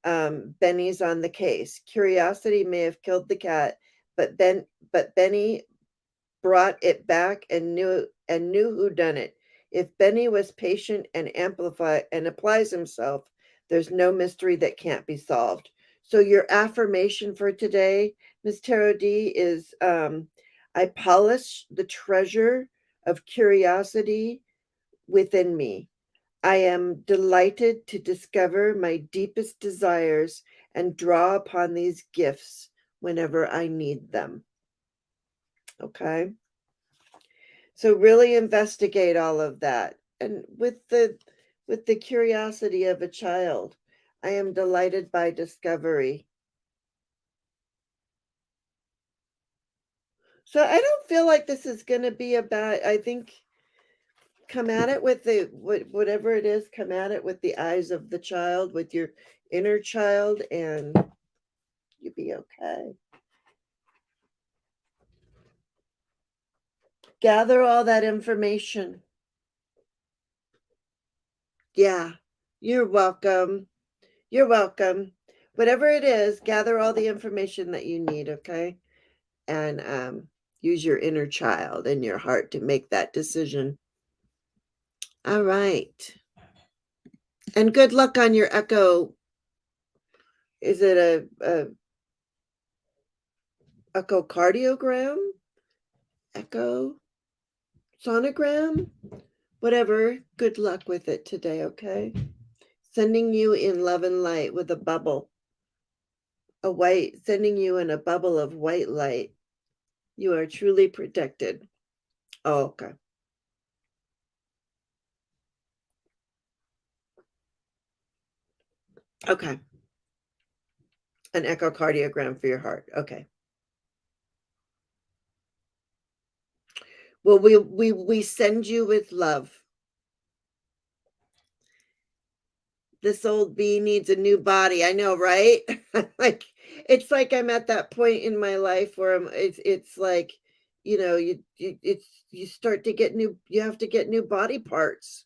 Speaker 1: Benny's on the case. Curiosity may have killed the cat, but Benny brought it back and knew who done it. If Benny was patient and applies himself, there's no mystery that can't be solved. So your affirmation for today, Miss Tarot D, is I polish the treasure of curiosity within me. I am delighted to discover my deepest desires and draw upon these gifts whenever I need them. Okay? So really investigate all of that. And with the curiosity of a child, I am delighted by discovery. So I don't feel like this is going to be about, I think, come at it with the whatever it is, come at it with the eyes of the child, with your inner child, and you'll be okay. Gather all that information. Yeah, you're welcome. You're welcome. Whatever it is, gather all the information that you need, okay? And use your inner child and your heart to make that decision. All right. And good luck on your echo. Is it a echocardiogram? Echo? Sonogram? Whatever. Good luck with it today, okay? Sending you in love and light with a bubble. Sending you in a bubble of white light. You are truly protected. Oh, okay. Okay. An echocardiogram for your heart. Okay. Well, we send you with love. This old bee needs a new body. I know, right? Like it's like I'm at that point in my life where it's like, you start to get you have to get new body parts.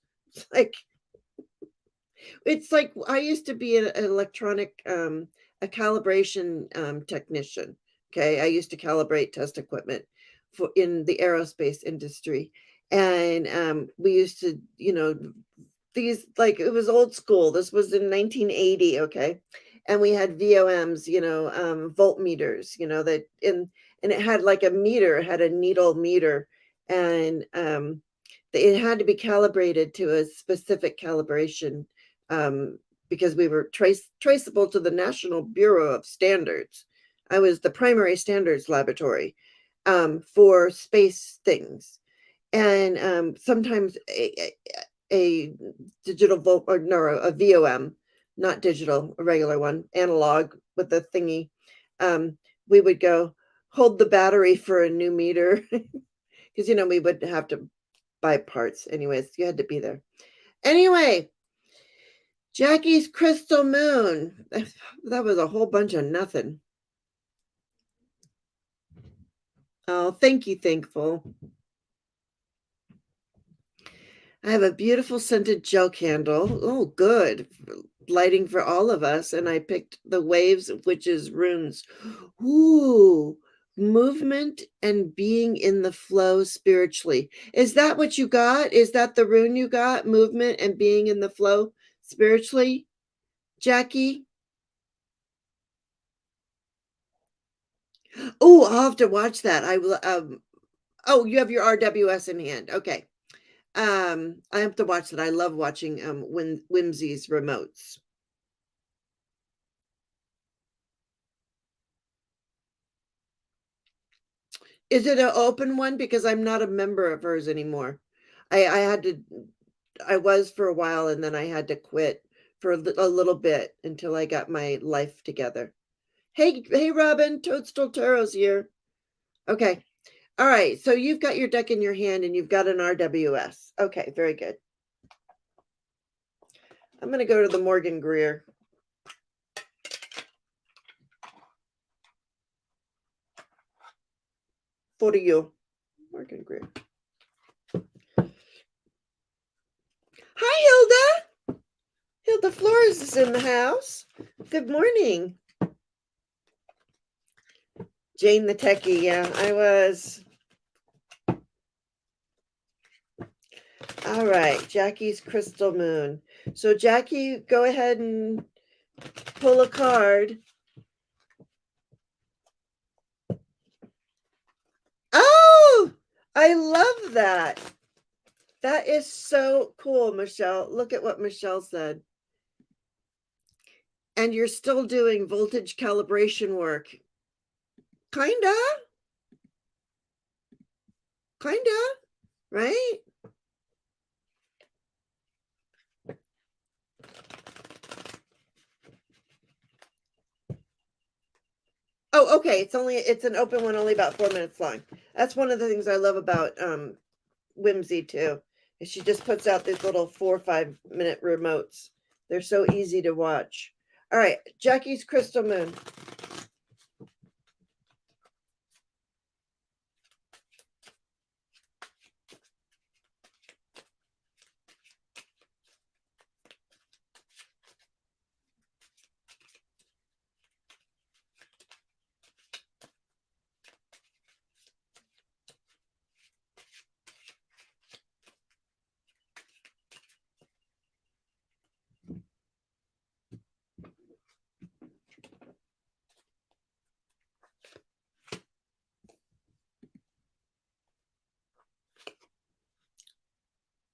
Speaker 1: It's like I used to be an electronic a calibration technician. Okay, I used to calibrate test equipment for in the aerospace industry, and we used to, these, like, it was old school. This was in 1980, okay, and we had VOMs, voltmeters, that in and it had like a meter, it had a needle meter, and it had to be calibrated to a specific calibration, because we were traceable to the National Bureau of Standards. I was the primary standards laboratory for space things. And sometimes a digital volt, or no, a VOM, not digital, a regular one, analog with the thingy. We would go hold the battery for a new meter because, we would have to buy parts. Anyways, you had to be there. Anyway, Jackie's Crystal Moon. That was a whole bunch of nothing. Oh, thank you, Thankful. I have a beautiful scented gel candle. Oh, good. Lighting for all of us. And I picked the Waves of Witches runes. Ooh, movement and being in the flow spiritually. Is that what you got? Is that the rune you got? Movement and being in the flow spiritually? Jackie? Oh, I'll have to watch that. I will. Oh, you have your RWS in hand. Okay. I have to watch that. I love watching Whimsy's remotes. Is it an open one? Because I'm not a member of hers anymore. I had to. I was for a while, and then I had to quit for a little bit until I got my life together. Hey, Robin, Toadstool Tarot's here. Okay. All right. So you've got your deck in your hand, and you've got an RWS. Okay, very good. I'm going to go to the Morgan Greer. For you, Morgan Greer. Hi, Hilda. Hilda Flores is in the house. Good morning. Jane the Techie, yeah, I was. All right, Jackie's Crystal Moon. So Jackie, go ahead and pull a card. Oh, I love that. That is so cool, Michelle. Look at what Michelle said. And you're still doing voltage calibration work. Kinda, right? Oh, okay. It's an open one, only about 4 minutes long. That's one of the things I love about Whimsy too. Is she just puts out these little 4 or 5 minute remotes. They're so easy to watch. All right, Jackie's Crystal Moon.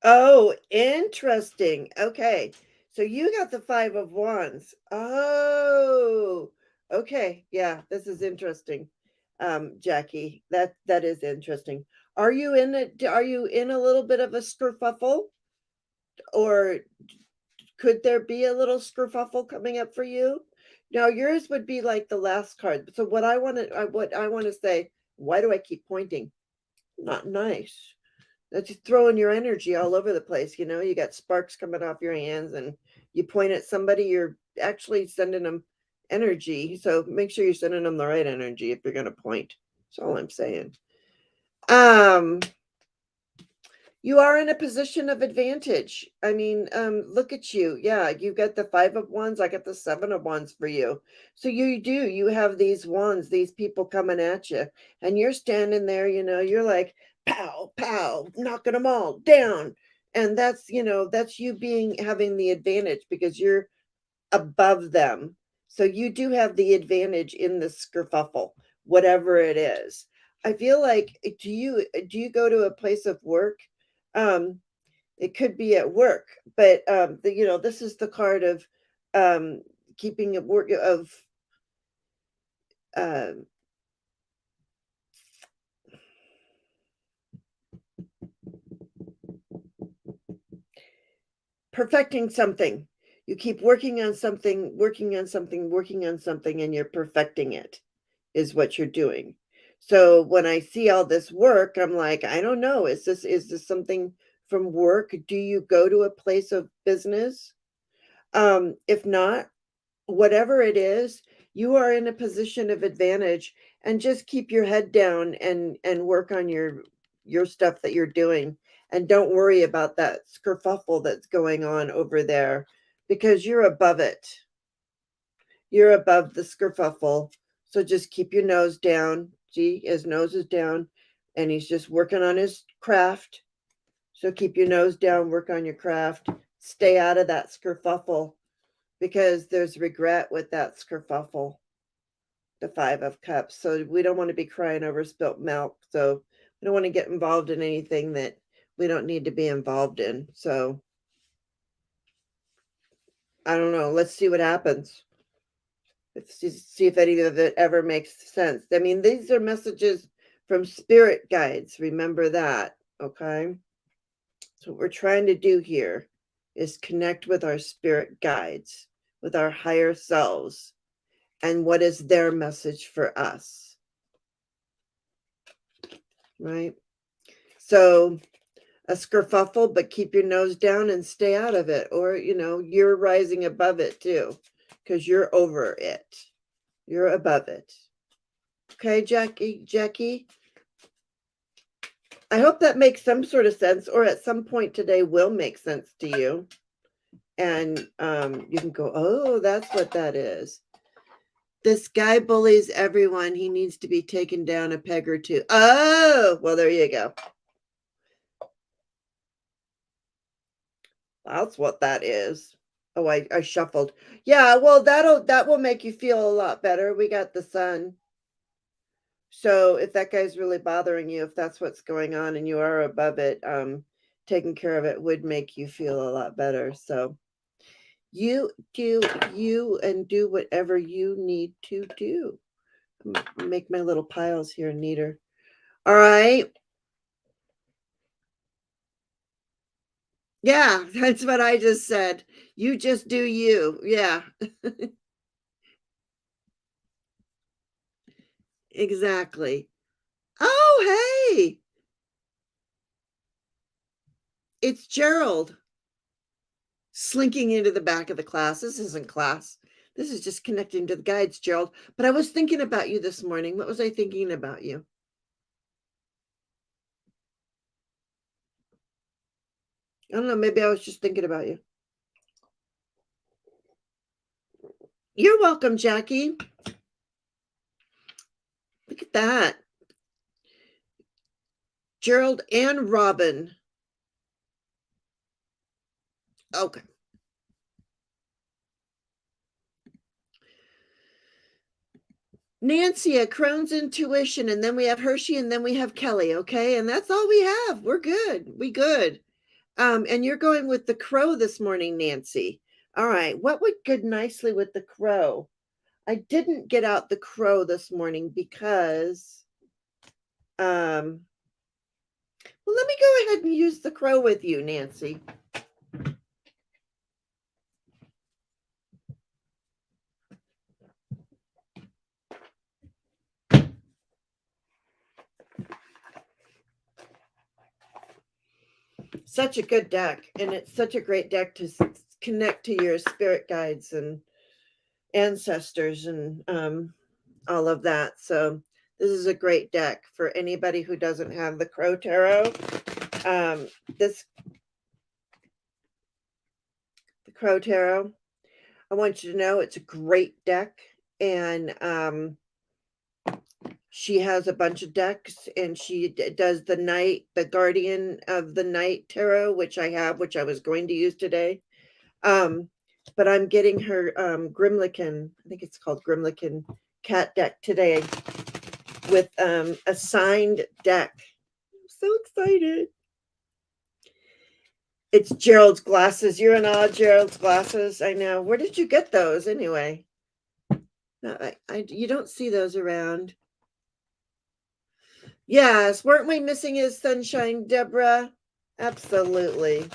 Speaker 1: Oh, interesting. Okay. So you got the 5 of Wands. Oh, okay. Yeah, this is interesting. Jackie, that is interesting. Are you in a little bit of a kerfuffle, or could there be a little kerfuffle coming up for you? Now, yours would be like the last card. So what I want to say, why do I keep pointing? Not nice. That's just throwing your energy all over the place. You got sparks coming off your hands, and you point at somebody, you're actually sending them energy. So make sure you're sending them the right energy if you're going to point. That's all I'm saying. You are in a position of advantage. I mean, look at you. Yeah, you got the 5 of Wands. I got the 7 of Wands for you. So you have these wands, these people coming at you, and you're standing there, you're like, pow, pow, knocking them all down. And that's you having the advantage because you're above them. So you do have the advantage in the kerfuffle, whatever it is. I feel like, do you go to a place of work? Um, it could be at work, but this is the card of keeping it work of um perfecting something. You keep working on something, working on something, working on something, and you're perfecting it, is what you're doing. So when I see all this work, I'm like, I don't know. Is this something from work? Do you go to a place of business? If not, whatever it is, you are in a position of advantage, and just keep your head down and work on your stuff that you're doing, and don't worry about that kerfuffle that's going on over there, because you're above it. You're above the kerfuffle. So just keep your nose down. See, his nose is down, and he's just working on his craft. So keep your nose down, work on your craft, stay out of that kerfuffle, because there's regret with that kerfuffle, the 5 of Cups. So we don't want to be crying over spilt milk. So we don't want to get involved in anything that we don't need to be involved in. So I don't know. Let's see what happens. Let's see if any of it ever makes sense. I mean, these are messages from spirit guides. Remember that. Okay. So what we're trying to do here is connect with our spirit guides, with our higher selves, and what is their message for us, right? So a kerfuffle, but keep your nose down and stay out of it, or you're rising above it too, because you're over it, you're above it. Okay, Jackie, I hope that makes some sort of sense, or at some point today will make sense to you. And you can go, oh, that's what that is. This guy bullies everyone. He needs to be taken down a peg or two. Oh, well, there you go. That's what that is. Oh, I shuffled. Yeah, well, that will make you feel a lot better. We got the sun. So if that guy's really bothering you, if that's what's going on and you are above it, taking care of it would make you feel a lot better. So you do you and do whatever you need to do. Make my little piles here neater. All right. Yeah, that's what I just said. You just do you. Yeah, exactly. Oh, hey, it's Gerald slinking into the back of the class. This isn't class. This is just connecting to the guides, Gerald. But I was thinking about you this morning. What was I thinking about you? I don't know. Maybe I was just thinking about you. You're welcome, Jackie. Look at that. Gerald and Robin. Okay. Nancy at Crohn's Intuition, and then we have Hershey, and then we have Kelly. Okay, and that's all we have. We're good. We good. And you're going with the crow this morning, Nancy. All right. What would go nicely with the crow? I didn't get out the crow this morning because well, let me go ahead and use the crow with you, Nancy. Such a good deck, and it's such a great deck to connect to your spirit guides and ancestors and all of that. So this is a great deck for anybody who doesn't have the Crow Tarot. The Crow Tarot, I want you to know it's a great deck, and she has a bunch of decks, and she does the Guardian of the Night Tarot, which I have, which I was going to use today. But I'm getting her Grimlican, I think it's called Grimlican cat deck today with a signed deck. I'm so excited. It's Gerald's glasses. You're in awe, Gerald's glasses. I know. Where did you get those anyway? No, you don't see those around. Yes, weren't we missing his sunshine, Deborah? Absolutely.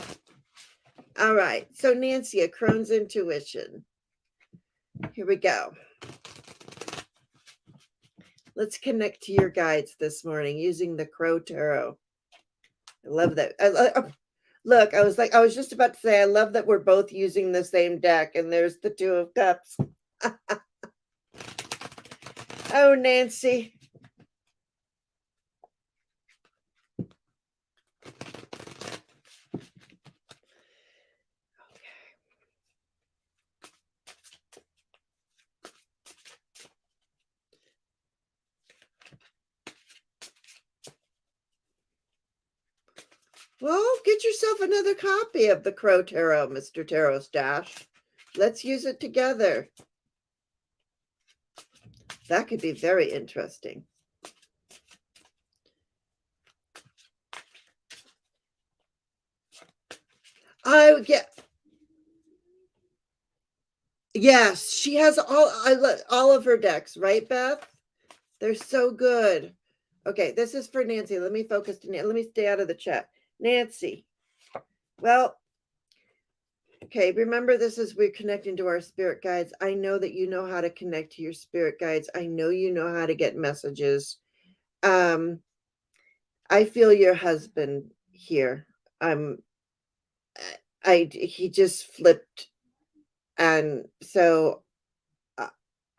Speaker 1: All right. So Nancy, a Crohn's Intuition. Here we go. Let's connect to your guides this morning using the Crow Tarot. I love that. Look, I was just about to say, I love that we're both using the same deck, and there's the Two of Cups. Oh, Nancy. Well, get yourself another copy of the Crow Tarot, Mr. Tarot Stash. Let's use it together. That could be very interesting. I get. Yes, she has all of her decks, right, Beth? They're so good. Okay, this is for Nancy. Let me focus to Nancy. Let me stay out of the chat. Nancy. Well, okay, remember we're connecting to our spirit guides. I know that you know how to connect to your spirit guides. I know you know how to get messages. I feel your husband here. He just flipped, and so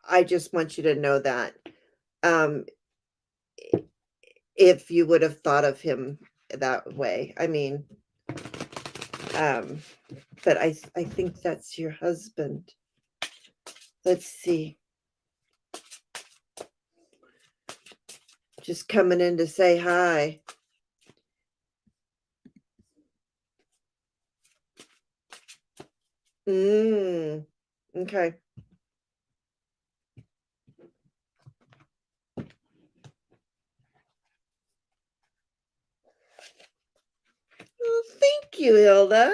Speaker 1: I just want you to know that. If you would have thought of him that way. I mean, but I think that's your husband. Let's see. Just coming in to say hi. Okay. Well, thank you, Hilda.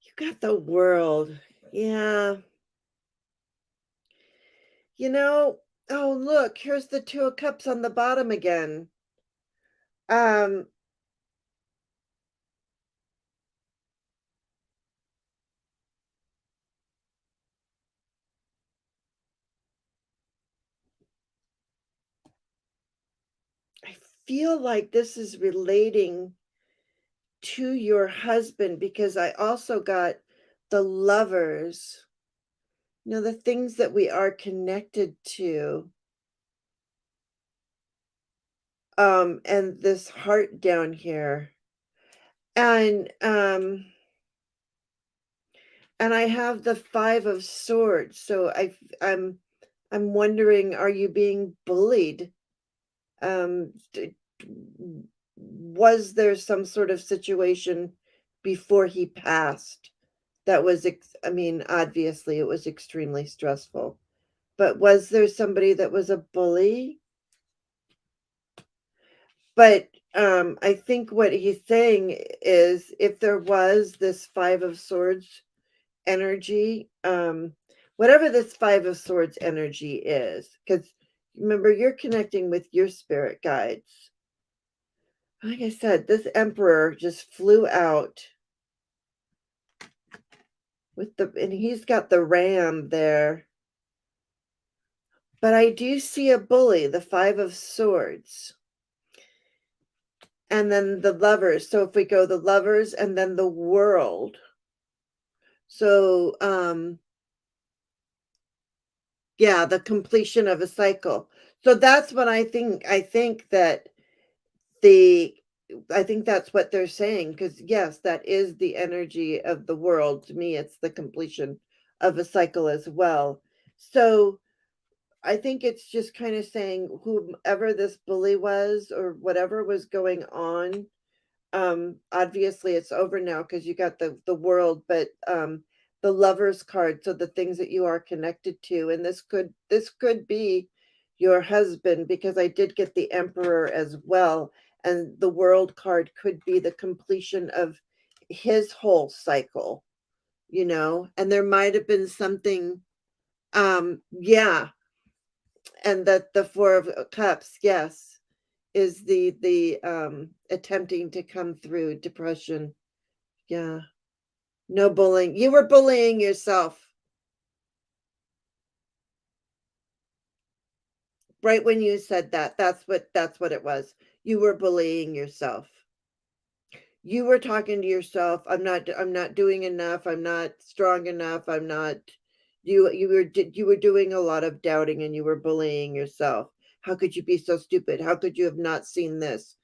Speaker 1: You got the world. Yeah. You know, oh, look, here's the 2 of cups on the bottom again. Um, I feel like this is relating to your husband because I also got the lovers, the things that we are connected to. And this heart down here. And and I have the 5 of swords. So I'm wondering, are you being bullied? D Was there some sort of situation before he passed that was I mean, obviously, it was extremely stressful, but was there somebody that was a bully? But, I think what he's saying is if there was this 5 of swords energy, whatever this 5 of swords energy is, because remember, you're connecting with your spirit guides. Like I said, this emperor just flew out and he's got the ram there. But I do see a bully, the 5 of swords. And then the lovers. So if we go the lovers and then the world. So yeah, the completion of a cycle. So that's what I think. The I think that's what they're saying, because yes, that is the energy of the world. To me, it's the completion of a cycle as well. So I think it's just kind of saying whomever this bully was or whatever was going on, obviously it's over now because you got the world, but the lovers card, so the things that you are connected to, and this could be your husband, because I did get the emperor as well, and the world card could be the completion of his whole cycle, and there might have been something, yeah, and that the 4 of cups, yes, is the attempting to come through depression. Yeah. No bullying. You were bullying yourself right when you said that. That's what it was. You were bullying yourself. You were talking to yourself, I'm not doing enough. I'm not strong enough. I'm not you were doing a lot of doubting, and you were bullying yourself. How could you be so stupid? How could you have not seen this?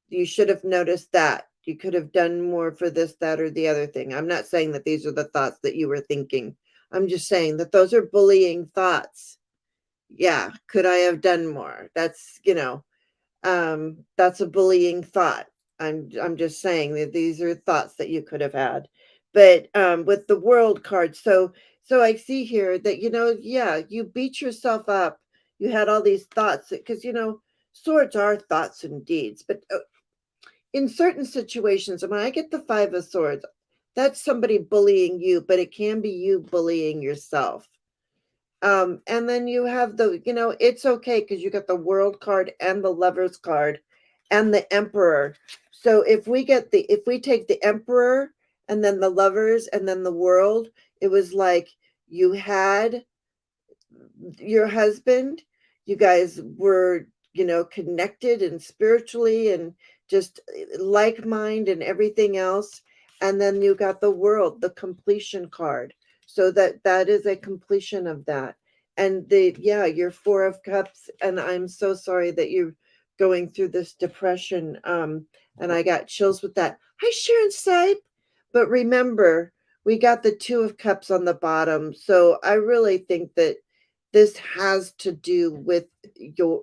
Speaker 1: You should have noticed that. You could have done more for this, that, or the other thing. I'm not saying that these are the thoughts that you were thinking. I'm just saying that those are bullying thoughts. Yeah, could I have done more? That's a bullying thought. I'm just saying that these are thoughts that you could have had. But with the world card, so I see here that yeah, you beat yourself up. You had all these thoughts because swords are thoughts and deeds, but in certain situations, and when I get the 5 of swords, that's somebody bullying you, but it can be you bullying yourself. And then you have it's okay because you got the world card and the lovers card and the emperor. So if we take the emperor and then the lovers and then the world, it was like you had your husband, you guys were connected and spiritually and just like mind and everything else, and then you got the world, the completion card. So that is a completion of that. And your 4 of Cups, and I'm so sorry that you're going through this depression. And I got chills with that. Hi, Sharon Sipe. But remember, we got the 2 of Cups on the bottom. So I really think that this has to do with your,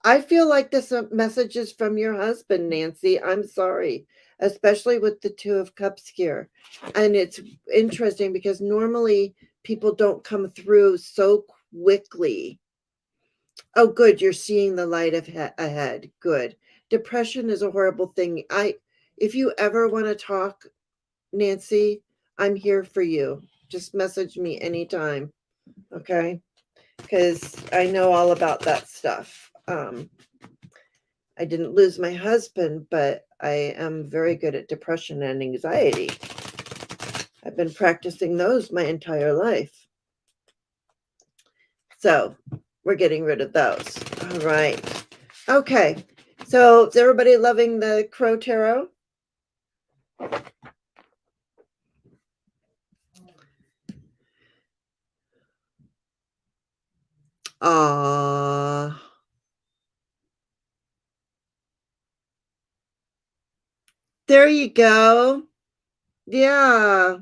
Speaker 1: I feel like this message is from your husband, Nancy. I'm sorry, especially with the 2 of Cups here. And it's interesting because normally people don't come through so quickly. Oh, good. You're seeing the light ahead. Good. Depression is a horrible thing. If you ever want to talk, Nancy, I'm here for you. Just message me anytime. Okay. Because I know all about that stuff. I didn't lose my husband, but I am very good at depression and anxiety. I've been practicing those my entire life. So we're getting rid of those. All right. Okay. So is everybody loving the Crow Tarot? Ah. There you go. Yeah.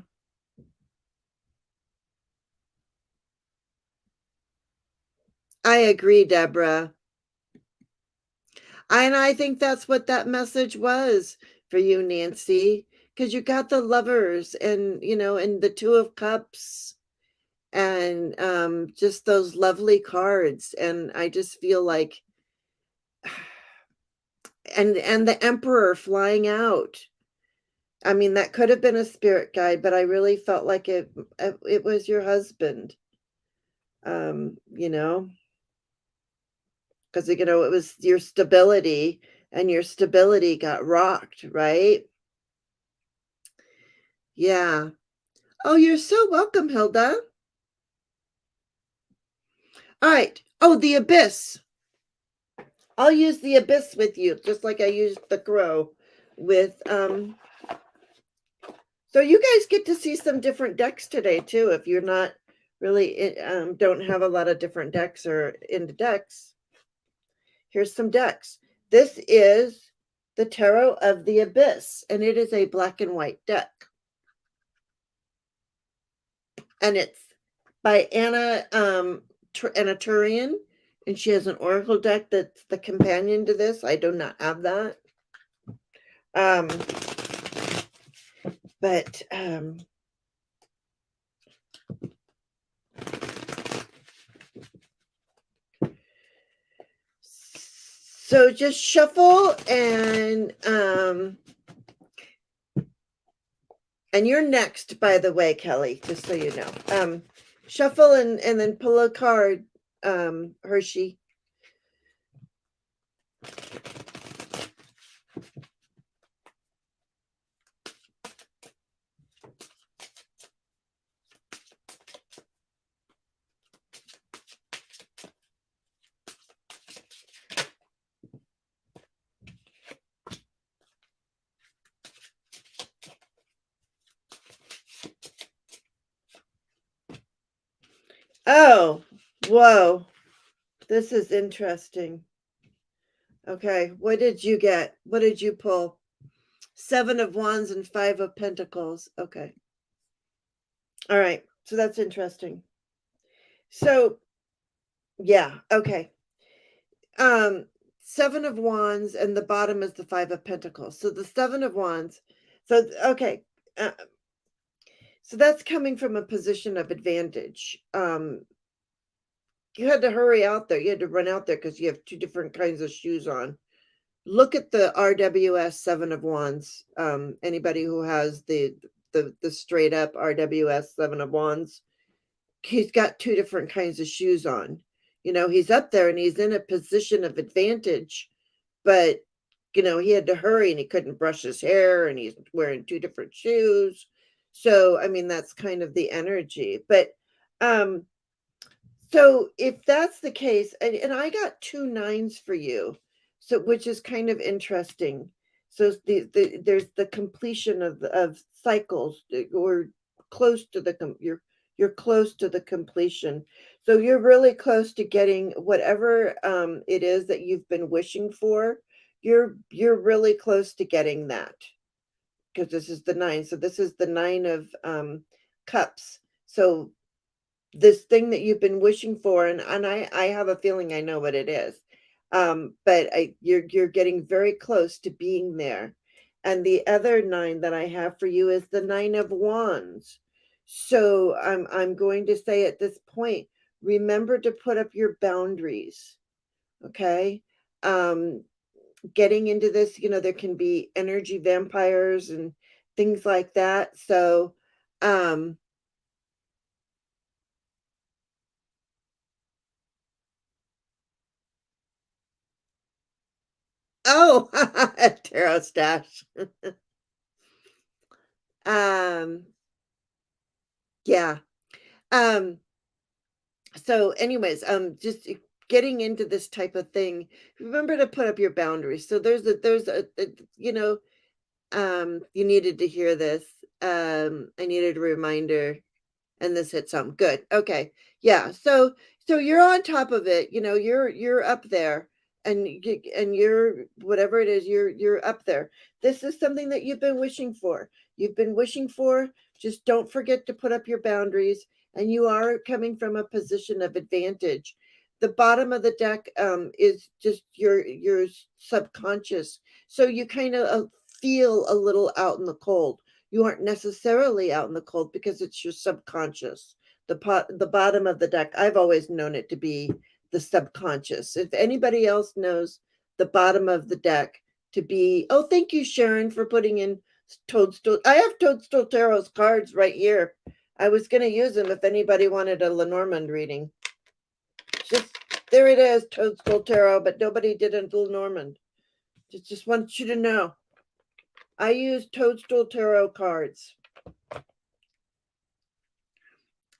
Speaker 1: I agree, Deborah. And I think that's what that message was for you, Nancy, because you got the Lovers and, and the 2 of Cups and just those lovely cards. And I just feel like, and the Emperor flying out. I mean, that could have been a spirit guide, but I really felt like it was your husband. You know, because it was your stability, and your stability got rocked, right? Yeah. Oh, you're so welcome, Hilda. All right. Oh, the Abyss. I'll use the Abyss with you, just like I used the Crow with so you guys get to see some different decks today too, if you're not really don't have a lot of different decks or into decks. Here's some decks. This is the Tarot of the Abyss, and it is a black and white deck. And it's by Anna Turian, and she has an oracle deck that's the companion to this. I do not have that. But so just shuffle and you're next, by the way, Kelly, just so you know. Shuffle and then pull a card, Hershey. Oh, whoa. This is interesting. Okay, what did you get? What did you pull? 7 of Wands and 5 of Pentacles. Okay. All right. So that's interesting. So, yeah, okay. 7 of Wands and the bottom is the 5 of Pentacles. So the 7 of Wands. So okay. So that's coming from a position of advantage. You had to hurry out there. You had to run out there because you have 2 different kinds of shoes on. Look at the RWS 7 of Wands. Anybody who has the straight up RWS 7 of Wands, he's got 2 different kinds of shoes on. He's up there and he's in a position of advantage, but he had to hurry and he couldn't brush his hair and he's wearing 2 different shoes. So, I mean, that's kind of the energy. But so if that's the case, and I got 2 9s for you, so which is kind of interesting. So there's the completion of cycles or close to you're close to the completion. So you're really close to getting whatever it is that you've been wishing for. You're really close to getting that, because this is the nine. So this is the nine of cups. So this thing that you've been wishing for, and I have a feeling I know what it is. But you're getting very close to being there. And the other nine that I have for you is the nine of wands. So I'm going to say at this point, remember to put up your boundaries. Okay. Um, Getting into this, there can be energy vampires and things like that. So um oh, tarot stash. um yeah. um so anyways, just getting into this type of thing, remember to put up your boundaries. So there's a you needed to hear this. I needed a reminder. And this hit some. Good. Okay. Yeah. So you're on top of it. You're up there, and you're whatever it is, you're up there. This is something that you've been wishing for. You've been wishing for. Just don't forget to put up your boundaries, and you are coming from a position of advantage. The bottom of the deck is just your subconscious. So you kind of feel a little out in the cold. You aren't necessarily out in the cold because it's your subconscious. The bottom of the deck, I've always known it to be the subconscious. If anybody else knows the bottom of the deck to be, oh, thank you, Sharon, for putting in Toadstool. I have Toadstool Tarot's cards right here. I was going to use them if anybody wanted a Lenormand reading. Just there it is, Toadstool Tarot, but nobody did a Lenormand. Just want you to know. I use Toadstool Tarot cards.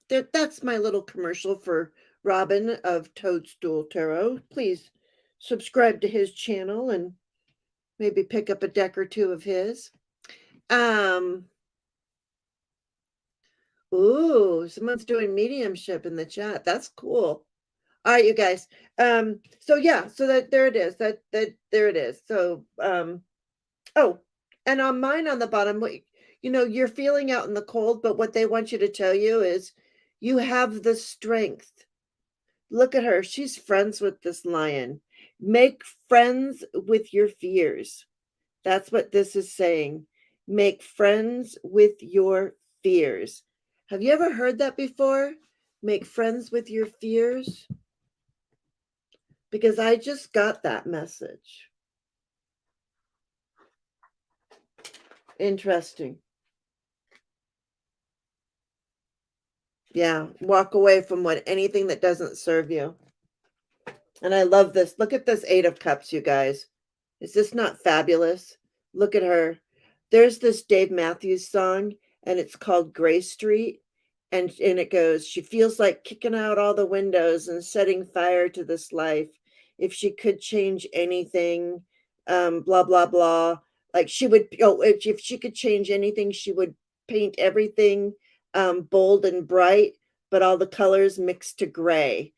Speaker 1: That's my little commercial for Robin of Toadstool Tarot. Please subscribe to his channel and maybe pick up a deck or two of his. Ooh, someone's doing mediumship in the chat. That's cool. All right, you guys. So yeah, so that there it is. That there it is. So oh, and on mine on the bottom, you're feeling out in the cold, but what they want you to tell you is you have the strength. Look at her. She's friends with this lion. Make friends with your fears. That's what this is saying. Make friends with your fears. Have you ever heard that before? Make friends with your fears? Because I just got that message. Interesting. Yeah, walk away from anything that doesn't serve you. And I love this. Look at this Eight of Cups, you guys. Is this not fabulous? Look at her. There's this Dave Matthews song, and it's called Gray Street. And it goes, she feels like kicking out all the windows and setting fire to this life. If she could change anything, blah, blah, blah. Like she would, if she could change anything, she would paint everything bold and bright, but all the colors mixed to gray.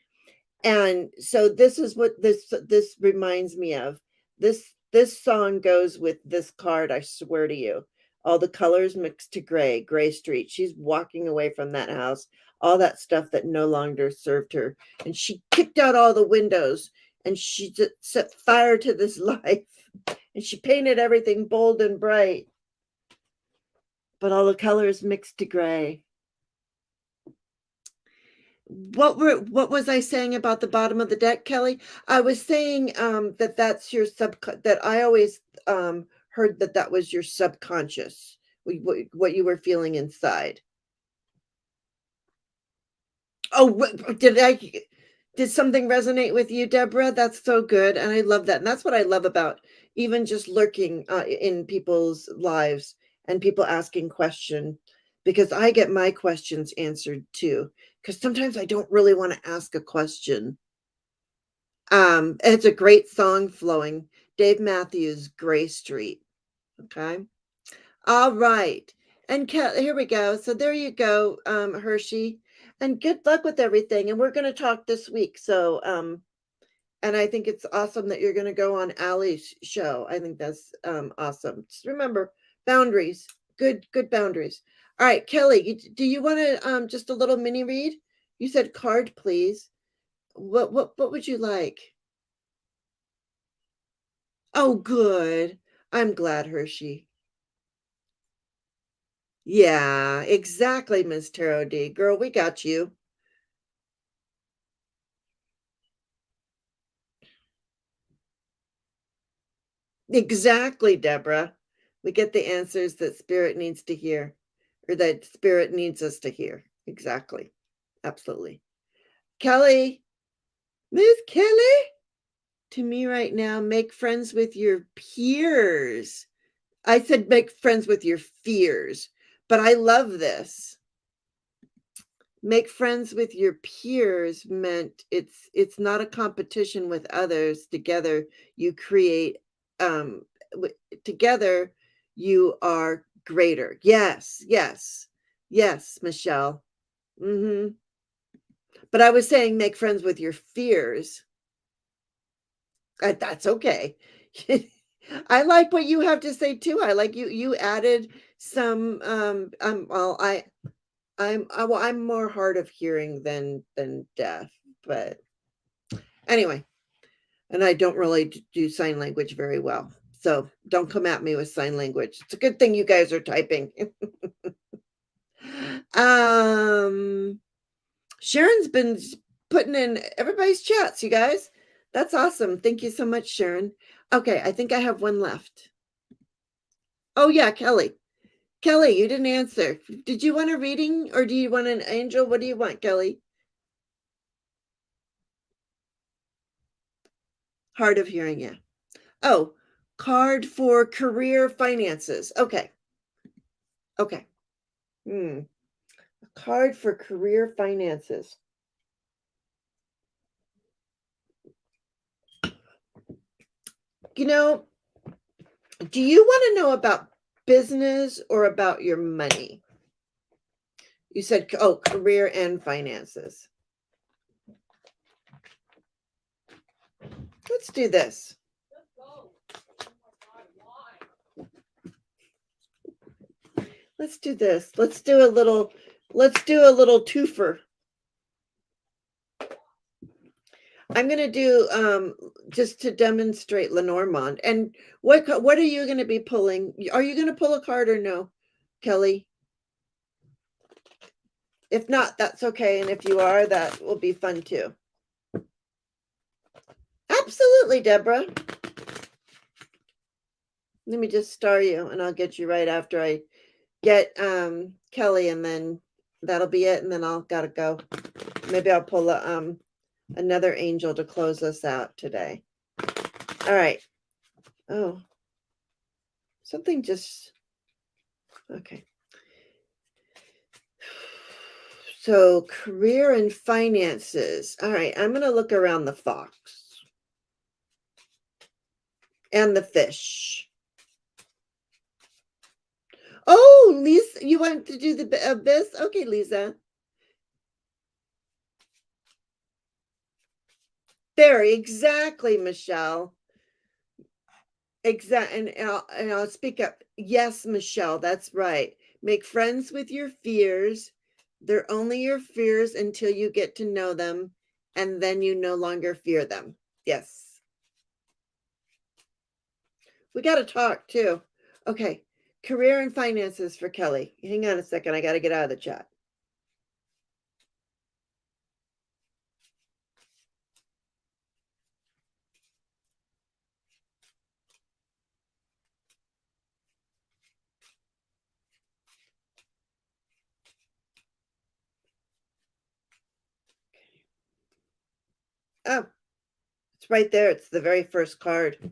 Speaker 1: And so this is what this reminds me of. This song goes with this card, I swear to you. All the colors mixed to Gray Street. She's walking away from that house, all that stuff that no longer served her. And she kicked out all the windows, and she set fire to this life. And she painted everything bold and bright, but all the colors mixed to gray. What was I saying about the bottom of the deck, Kelly? I was saying that's your that I always heard that was your subconscious, what you were feeling inside. Oh, did something resonate with you, Deborah? That's so good, and I love that. And that's what I love about even just lurking in people's lives and people asking questions, because I get my questions answered too. Because sometimes I don't really want to ask a question. It's a great song flowing. Dave Matthews, Gray Street. Okay. All right. And here we go. So there you go, Hershey. And good luck with everything. And we're going to talk this week. So, and I think it's awesome that you're going to go on Allie's show. I think that's awesome. Just remember boundaries, good boundaries. All right, Kelly, do you want to just a little mini read? You said card, please. What would you like? Oh, good. I'm glad, Hershey. Yeah, exactly, Miss Tarot D. Girl, we got you. Exactly, Deborah. We get the answers that spirit needs to hear, or that spirit needs us to hear. Exactly. Absolutely. Kelly, Miss Kelly, to me right now, make friends with your peers. I said make friends with your fears, but I love this. Make friends with your peers meant it's not a competition with others. Together you create um together you are greater. Yes, Michelle. But I was saying make friends with your fears. That's okay. I like what you have to say too. I like you added some well I'm more hard of hearing than deaf, but anyway, and I don't really do sign language very well. So don't come at me with sign language. It's a good thing you guys are typing. um Sharon's been putting in everybody's chats, you guys. That's awesome. Thank you so much, Sharon. Okay, I think I have one left. Oh yeah, Kelly. Kelly, you didn't answer. Did you want a reading or do you want an angel? What do you want, Kelly? Hard of hearing, yeah. Oh, card for career finances. Okay. Okay. A card for career finances. You know, do you want to know about business or about your money? You said, oh, career and finances. Let's do this. Let's do this. Let's do a little twofer. I'm going to do just to demonstrate Lenormand. And what are you going to be pulling? Are you going to pull a card or no, Kelly? If not, that's okay. And if you are, that will be fun too. Absolutely, Deborah. Let me just star you and I'll get you right after I get Kelly, and then that'll be it. And then I'll gotta go. Maybe I'll pull another angel to close us out today. All right. Oh, something just okay. So career and finances. All right, I'm gonna look around the fox and the fish. Oh, Lisa, you want to do the abyss? Okay, Lisa. There, exactly, Michelle. Exactly, and I'll speak up. Yes, Michelle, that's right. Make friends with your fears. They're only your fears until you get to know them, and then you no longer fear them. Yes. We got to talk too. Okay. Career and finances for Kelly. Hang on a second. I got to get out of the chat. Oh, it's right there. It's the very first card.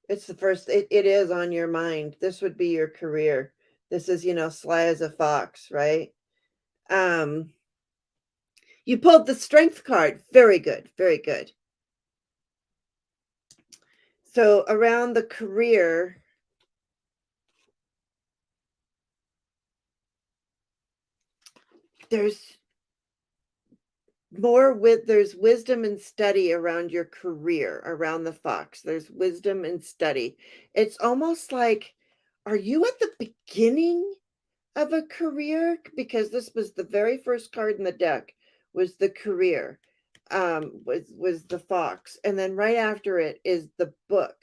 Speaker 1: It's the first, it is on your mind. This would be your career. This is, sly as a fox, right? Um, you pulled the strength card. Very good. Very good. So around the career, there's more with there's wisdom and study around your career, around the fox. There's wisdom and study. It's almost like, are you at the beginning of a career? Because this was the very first card in the deck, was the career, was the fox, and then right after it is the book.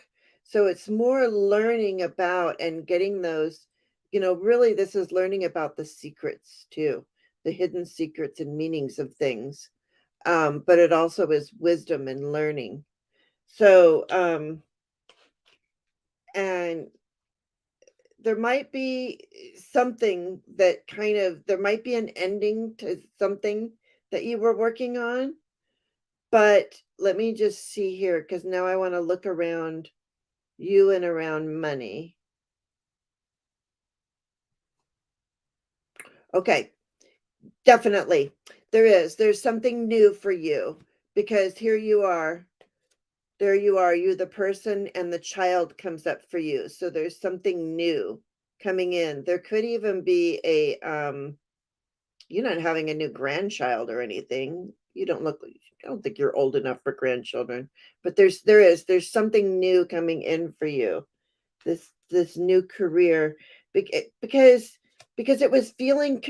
Speaker 1: So it's more learning about and getting those, really this is learning about the secrets too, the hidden secrets and meanings of things. But it also is wisdom and learning. So and there might be something that there might be an ending to something that you were working on. But let me just see here, because now I want to look around you and around money. Okay, definitely. There's something new for you, because here you are. There you are, you the person, and the child comes up for you. So there's something new coming in. There could even be you're not having a new grandchild or anything. I don't think you're old enough for grandchildren, but there's something new coming in for you. This new career, because it was feeling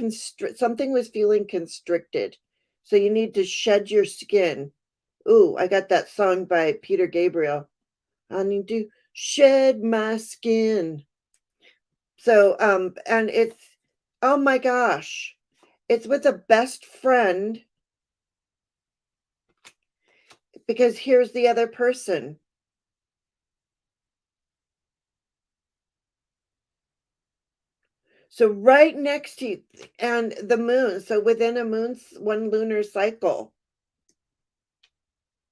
Speaker 1: something was feeling constricted. So you need to shed your skin. Ooh, I got that song by Peter Gabriel. I need to shed my skin. So and it's, oh my gosh, it's with a best friend, because here's the other person. So right next to you, and the moon. So within one lunar cycle,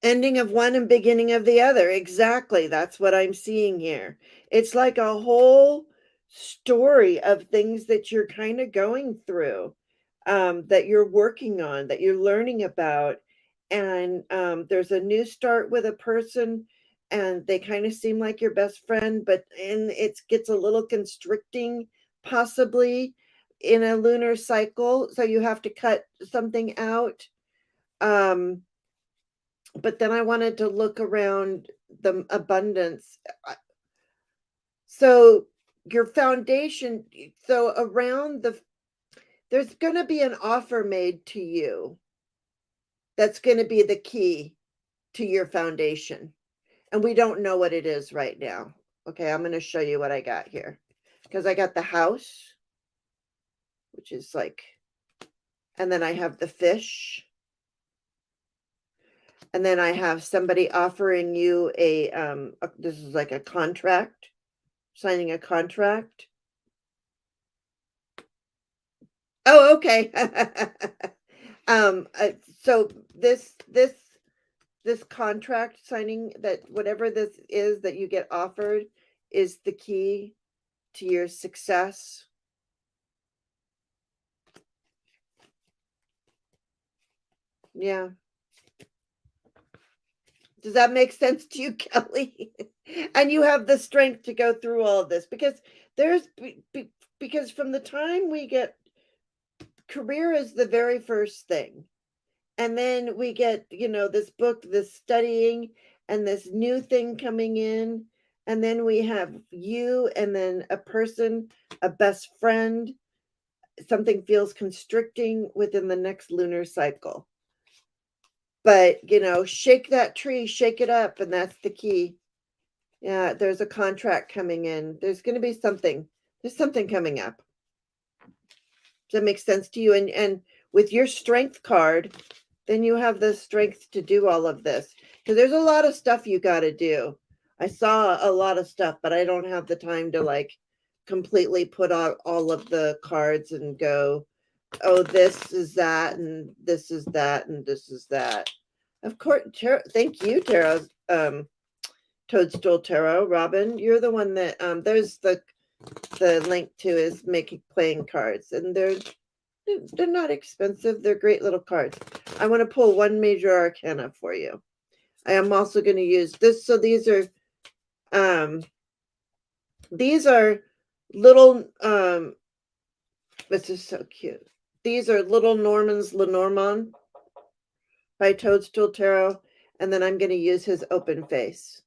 Speaker 1: ending of one and beginning of the other. Exactly. That's what I'm seeing here. It's like a whole story of things that you're kind of going through, that you're working on, that you're learning about. And there's a new start with a person, and they kind of seem like your best friend, and it gets a little constricting, possibly in a lunar cycle. So you have to cut something out. But then I wanted to look around the abundance. So your foundation, so there's going to be an offer made to you that's going to be the key to your foundation. And we don't know what it is right now. Okay, I'm going to show you what I got here, because I got the house, which is like, and then I have the fish. And then I have somebody offering you this is like a contract, signing a contract. Oh, okay. So this contract signing, that whatever this is that you get offered, is the key to your success. Yeah. Does that make sense to you, Kelly? And you have the strength to go through all of this, because because from the time we get, career is the very first thing. And then we get, this book, this studying, and this new thing coming in. And then we have you, and then a person, a best friend. Something feels constricting within the next lunar cycle. But, shake that tree, shake it up, and that's the key. Yeah, there's a contract coming in. There's going to be something. There's something coming up. Does that make sense to you? And with your strength card, then you have the strength to do all of this, because there's a lot of stuff you got to do. I saw a lot of stuff, but I don't have the time to like completely put out all of the cards and go, oh, this is that, and this is that, and this is that. Of course, thank you, Tarot, Toadstool Tarot. Robin, you're the one that there's the link to is playing cards, and they're not expensive. They're great little cards. I want to pull one major arcana for you. I am also going to use this. So these are little, this is so cute. These are Little Norman's Lenormand by Toadstool Tarot. And then I'm going to use his open face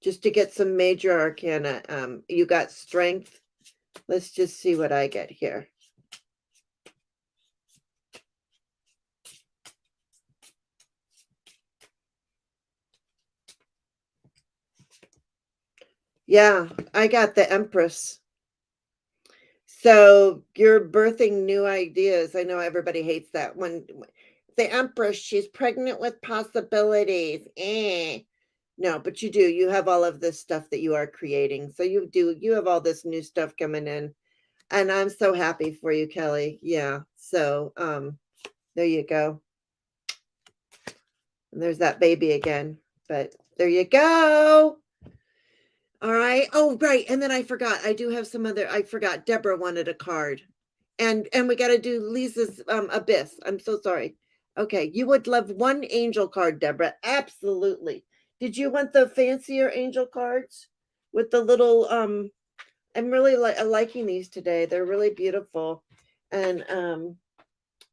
Speaker 1: just to get some major arcana. You got strength. Let's just see what I get here. Yeah, I got the Empress. So you're birthing new ideas. I know everybody hates that one. The Empress, she's pregnant with possibilities. No, but you do. You have all of this stuff that you are creating. So you have all this new stuff coming in. And I'm so happy for you, Kelly. Yeah. So there you go. And there's that baby again. But there you go. All right. Oh, right. And then I forgot. I do have some other. I forgot. Deborah wanted a card, and we got to do Lisa's abyss. I'm so sorry. Okay, you would love one angel card, Deborah. Absolutely. Did you want the fancier angel cards with the little? I'm really liking these today. They're really beautiful, and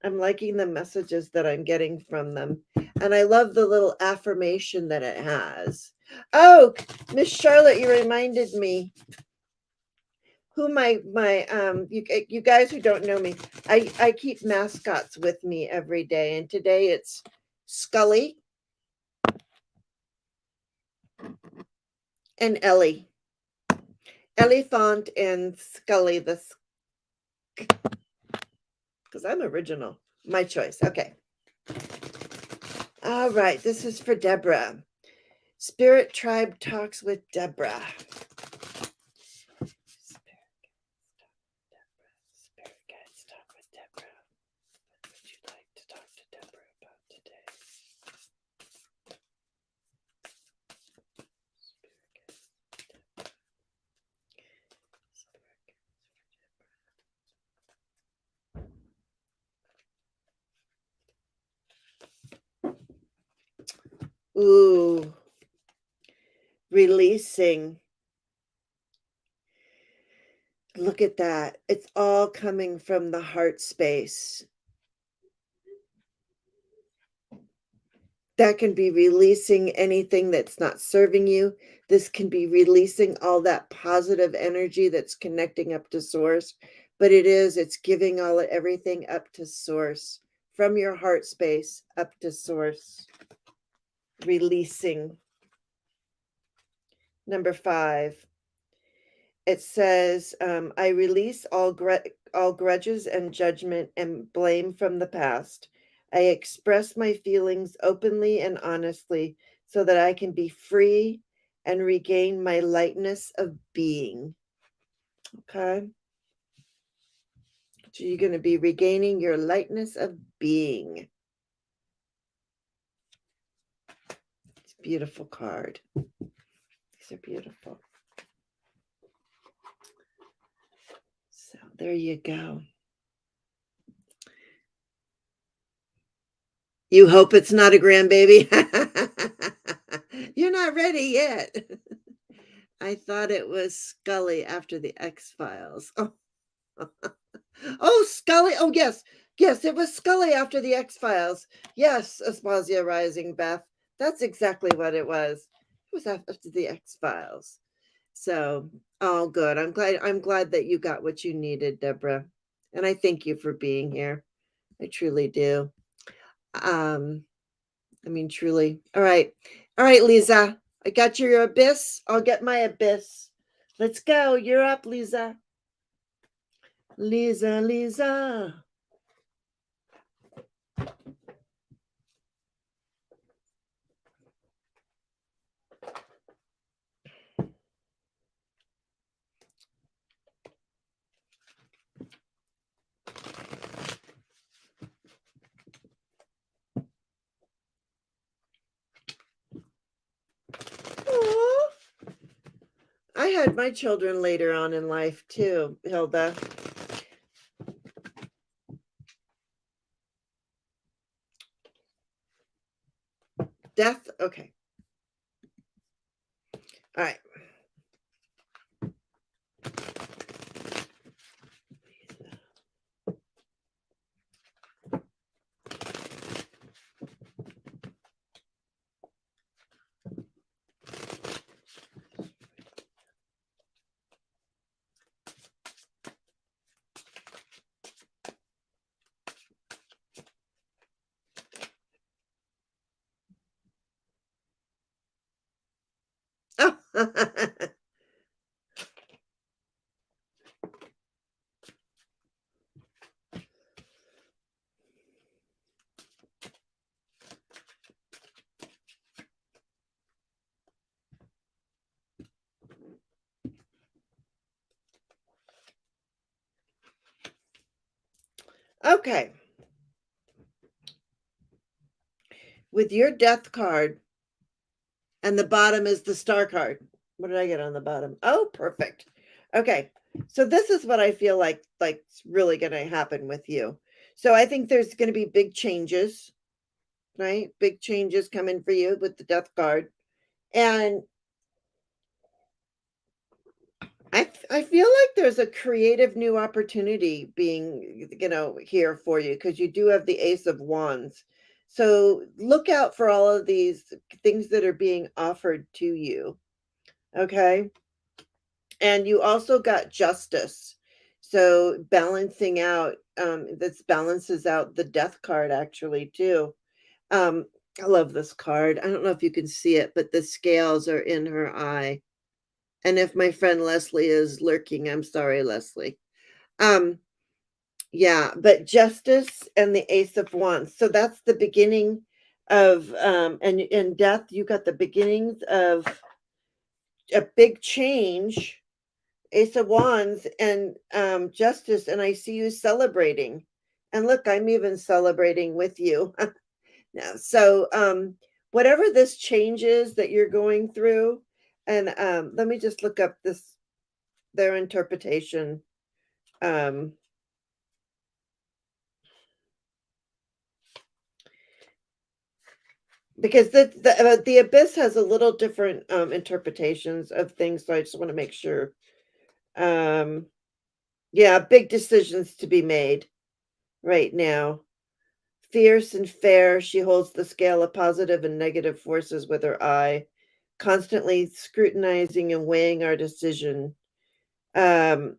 Speaker 1: I'm liking the messages that I'm getting from them, and I love the little affirmation that it has. Oh, Miss Charlotte, you reminded me who you guys who don't know me, I keep mascots with me every day, and today it's Scully and Ellie. Elephant and Scully, because I'm original. My choice. Okay. All right. This is for Deborah. Spirit Tribe talks with Deborah. Spirit guides talk with Deborah. What would you like to talk to Deborah about today? Ooh, releasing. Look at that. It's all coming from the heart space. That can be releasing anything that's not serving you. This can be releasing all that positive energy that's connecting up to source. But it's giving everything up to source, from your heart space up to source. Releasing. Number 5. It says, I release all grudges and judgment and blame from the past. I express my feelings openly and honestly so that I can be free and regain my lightness of being. Okay. So you're going to be regaining your lightness of being. It's a beautiful card. These are beautiful. So there you go. You hope it's not a grandbaby? You're not ready yet. I thought it was Scully after the X-Files. Oh. Oh, Scully. Oh, yes. Yes, it was Scully after the X-Files. Yes, Aspasia Rising, Beth. That's exactly what it was. It was after the X-Files. So, oh, good. I'm glad that you got what you needed, Deborah. And I thank you for being here. I truly do. Truly. All right. All right, Lisa. I got your abyss. I'll get my abyss. Let's go. You're up, Lisa. Lisa. Aww. I had my children later on in life too, Hilda. Death. Okay. All right. Okay. With your death card, and the bottom is the star card. What did I get on the bottom? Oh, perfect. Okay. So this is what I feel like it's really going to happen with you. So I think there's going to be big changes, right? Big changes coming for you with the death card. And I feel like there's a creative new opportunity being, here for you because you do have the Ace of Wands. So look out for all of these things that are being offered to you. Okay. And you also got Justice. So balancing out, this balances out the Death card actually too. Um, I love this card. I don't know if you can see it, but the scales are in her eye. And if my friend Leslie is lurking, I'm sorry, Leslie. Um, yeah, but Justice and the Ace of Wands. So that's the beginning of and in death, you got the beginnings of a big change. Ace of Wands and Justice, and I see you celebrating. And look, I'm even celebrating with you. Now, so whatever this change is that you're going through, and let me just look up their interpretation. Um, because the abyss has a little different interpretations of things, so I just want to make sure. Um, yeah, big decisions to be made right now. Fierce and fair, she holds the scale of positive and negative forces with her eye, constantly scrutinizing and weighing our decision. Um,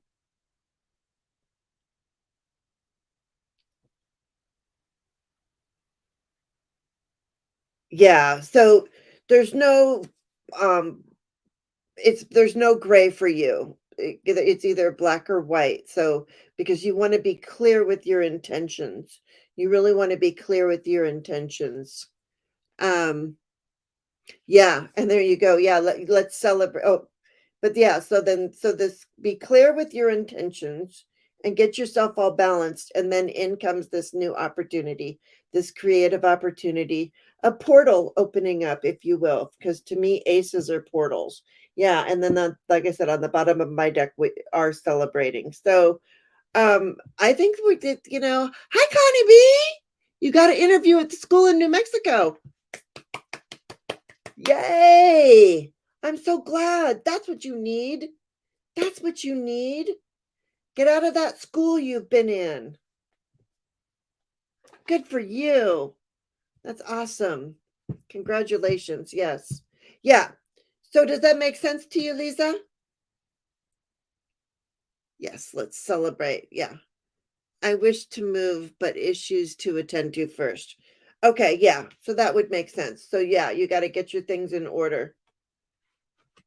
Speaker 1: yeah, so there's no um there's no gray for you. It's either black or white. So because you want to be clear with your intentions. You really want to be clear with your intentions. Um Yeah, and there you go. Yeah, let's celebrate. Oh, but yeah, so this be clear with your intentions and get yourself all balanced, and then in comes this new opportunity, this creative opportunity, a portal opening up, if you will, because to me, aces are portals. Yeah, and then like I said, on the bottom of my deck, we are celebrating. So I think we did, hi Connie B. You got an interview at the school in New Mexico. Yay! I'm so glad. That's what you need. That's what you need. Get out of that school you've been in. Good for you. That's awesome. Congratulations. Yes. Yeah. So does that make sense to you, Lisa? Yes, let's celebrate. Yeah. I wish to move, but issues to attend to first. Okay, yeah. So that would make sense. So yeah, you got to get your things in order.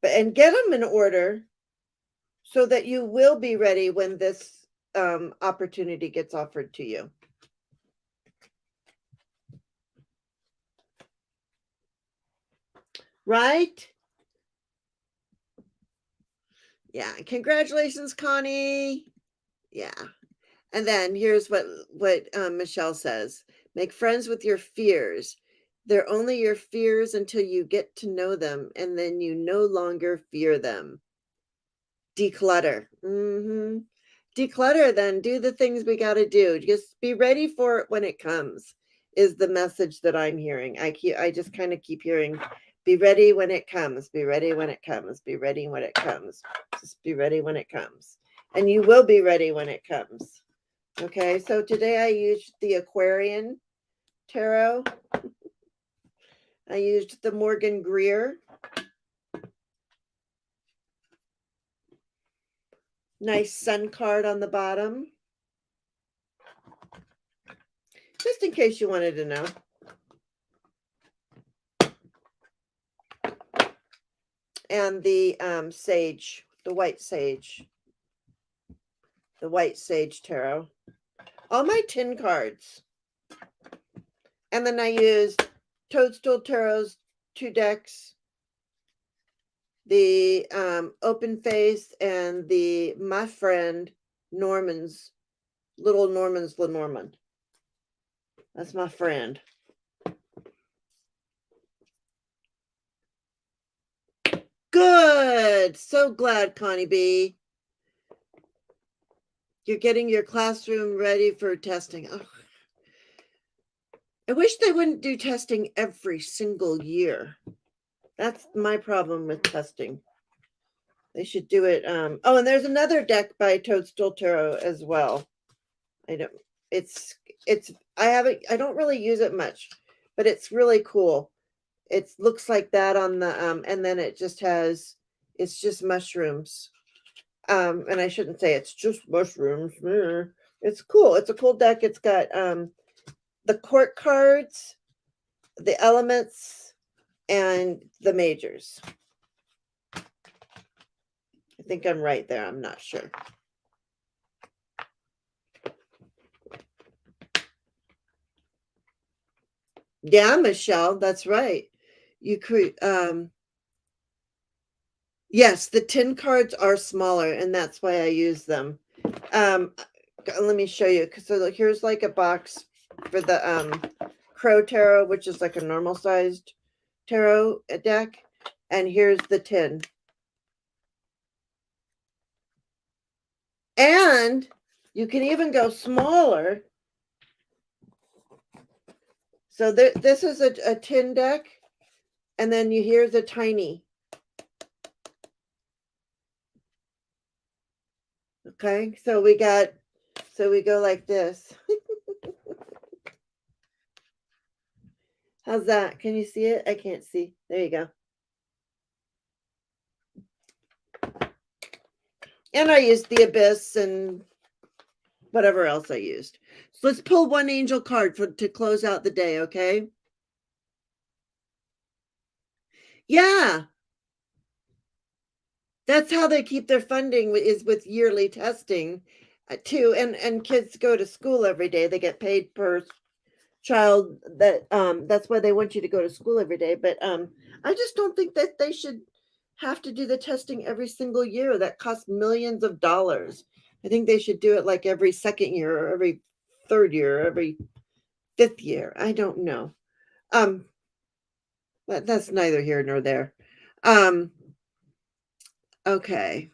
Speaker 1: And get them in order so that you will be ready when this opportunity gets offered to you. Right? Yeah. Congratulations, Connie. Yeah. And then here's what Michelle says: make friends with your fears. They're only your fears until you get to know them, and then you no longer fear them. Declutter. Declutter, then do the things we got to do. Just be ready for it when it comes, is the message that I'm hearing. I just kind of keep hearing, be ready when it comes, be ready when it comes, be ready when it comes. Just be ready when it comes. And you will be ready when it comes. Okay, so today I used the Aquarian Tarot. I used the Morgan Greer. Nice sun card on the bottom. Just in case you wanted to know. And the sage, the white sage tarot. All my tin cards. And then I used Toadstool Tarot's 2 decks, the Open Face, and the My Friend Lenormand. That's my friend. Good. So glad, Connie B. You're getting your classroom ready for testing. Oh, I wish they wouldn't do testing every single year. That's my problem with testing. They should do it. Oh, and there's another deck by Toadstool Tarot as well. I don't. It's. I haven't. I don't really use it much, but it's really cool. It looks like that on the and then it just has. It's just mushrooms. And I shouldn't say it's just mushrooms. It's cool. It's a cool deck. It's got the court cards, the elements, and the majors. I think I'm right there. I'm not sure. Yeah, Michelle, that's right. You create yes, the 10 cards are smaller, and that's why I use them. Let me show you. So here's like a box for the Crow Tarot, which is like a normal sized tarot deck, and here's the 10. And you can even go smaller. So this is a 10 deck, and then here's a tiny. Okay, so we go like this. How's that? Can you see it? I can't see. There you go. And I used the Abyss and whatever else I used. So let's pull one angel card to close out the day, okay? Yeah. That's how they keep their funding, is with yearly testing too. And kids go to school every day. They get paid per child. That's why they want you to go to school every day. But I just don't think that they should have to do the testing every single year. That costs millions of dollars. I think they should do it like every second year or every third year or every fifth year. I don't know. But that's neither here nor there. Okay.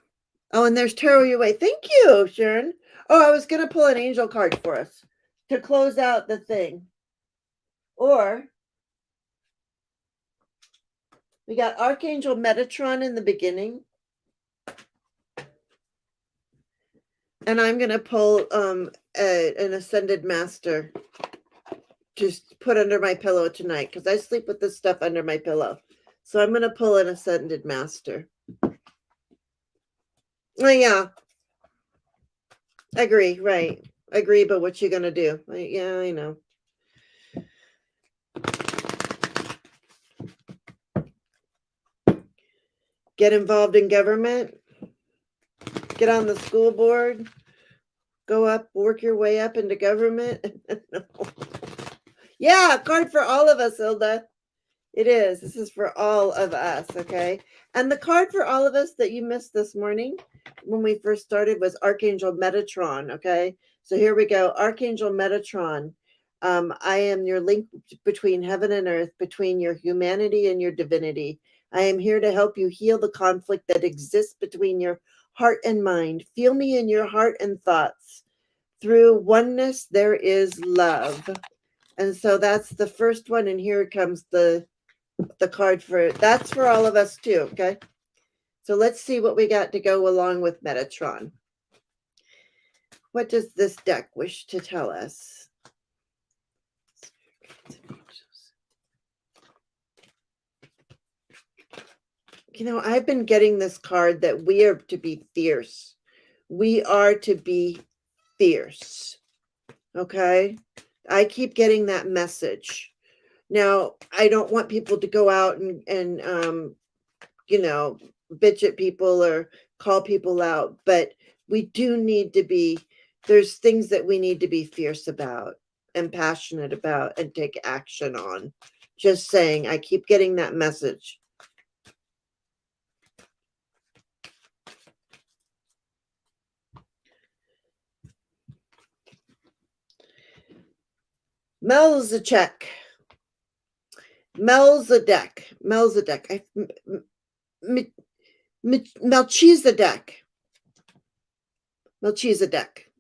Speaker 1: Oh, and there's Tarot Your Way. Thank you, Sharon. Oh, I was gonna pull an angel card for us to close out the thing. Or we got Archangel Metatron in the beginning. And I'm gonna pull an Ascended Master. Just put under my pillow tonight, because I sleep with this stuff under my pillow. So I'm gonna pull an Ascended Master. Oh yeah. Agree, right. Agree, but what you gonna do? Yeah, I know. Get involved in government. Get on the school board. Go up, work your way up into government. No. Yeah, a card for all of us, Hilda. It is. This is for all of us, okay? And the card for all of us that you missed this morning when we first started was Archangel Metatron, okay? So here we go. Archangel Metatron. I am your link between heaven and earth, between your humanity and your divinity. I am here to help you heal the conflict that exists between your heart and mind. Feel me in your heart and thoughts. Through oneness, there is love. And so that's the first one. And here comes the card for it. That's for all of us too, okay? So let's see what we got to go along with Metatron. What does this deck wish to tell us? You know, I've been getting this card that we are to be fierce. We are to be fierce. Okay? I keep getting that message. Now, I don't want people to go out and you know, bitch at people or call people out, but we do need to be, there's things that we need to be fierce about and passionate about and take action on. Just saying, I keep getting that message. Melchizedek. Melchizedek. Melchizedek. Melchizedek. Melchizedek.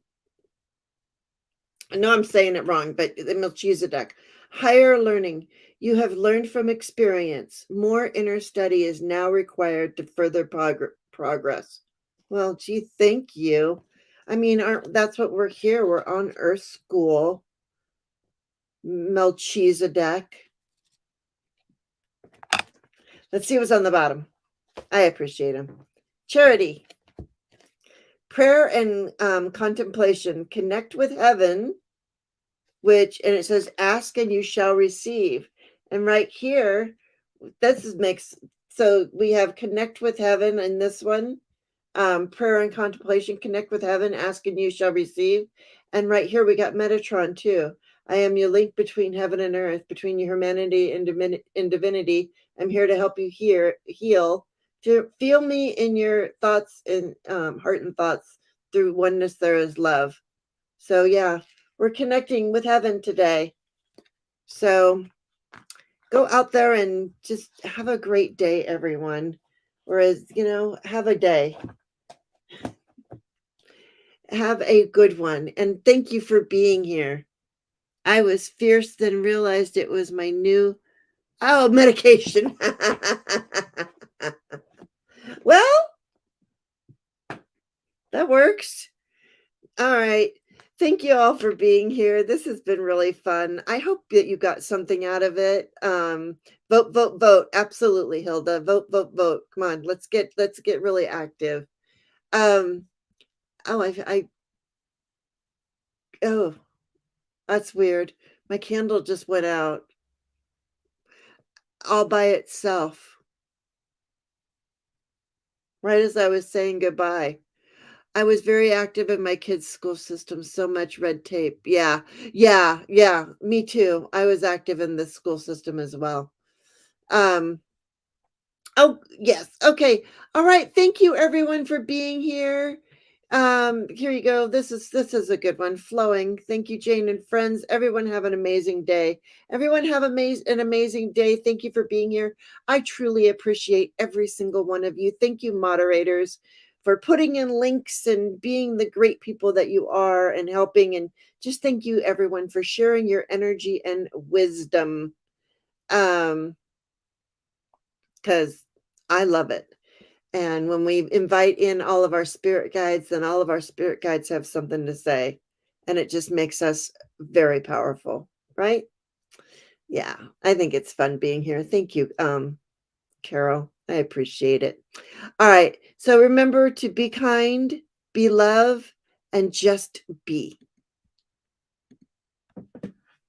Speaker 1: I know I'm saying it wrong, but the Melchizedek. Higher learning. You have learned from experience. More inner study is now required to further progress. Well, gee, thank you. I mean, that's what we're here. We're on Earth School. Melchizedek. Let's see what's on the bottom. I appreciate him. Charity. Prayer and contemplation. Connect with heaven, and it says, ask and you shall receive. And right here, so we have connect with heaven in this one. Prayer and contemplation, connect with heaven, ask and you shall receive. And right here we got Metatron too. I am your link between heaven and earth, between your humanity and divinity. I'm here to help you heal. To feel me in your thoughts and heart and thoughts. Through oneness there is love. So yeah, we're connecting with heaven today. So go out there and just have a great day, everyone. Whereas, have a day. Have a good one. And thank you for being here. I was fierce, then realized it was my new medication. Well, that works. All right. Thank you all for being here. This has been really fun. I hope that you got something out of it. Vote, vote, vote. Absolutely, Hilda. Vote, vote, vote. Come on, let's get really active. Oh, oh, that's weird. My candle just went out all by itself. Right as I was saying goodbye. I was very active in my kids' school system. So much red tape. Yeah. Me too. I was active in the school system as well. Oh, yes. Okay. All right. Thank you everyone for being here. Here you go. This is a good one. Flowing. Thank you, Jane and friends. Everyone have an amazing day. Everyone have an amazing day. Thank you for being here. I truly appreciate every single one of you. Thank you, moderators, for putting in links and being the great people that you are and helping. And just thank you everyone for sharing your energy and wisdom. Because I love it. And when we invite in all of our spirit guides, then all of our spirit guides have something to say. And it just makes us very powerful, right? Yeah, I think it's fun being here. Thank you, Carol. I appreciate it. All right. So remember to be kind, be love, and just be.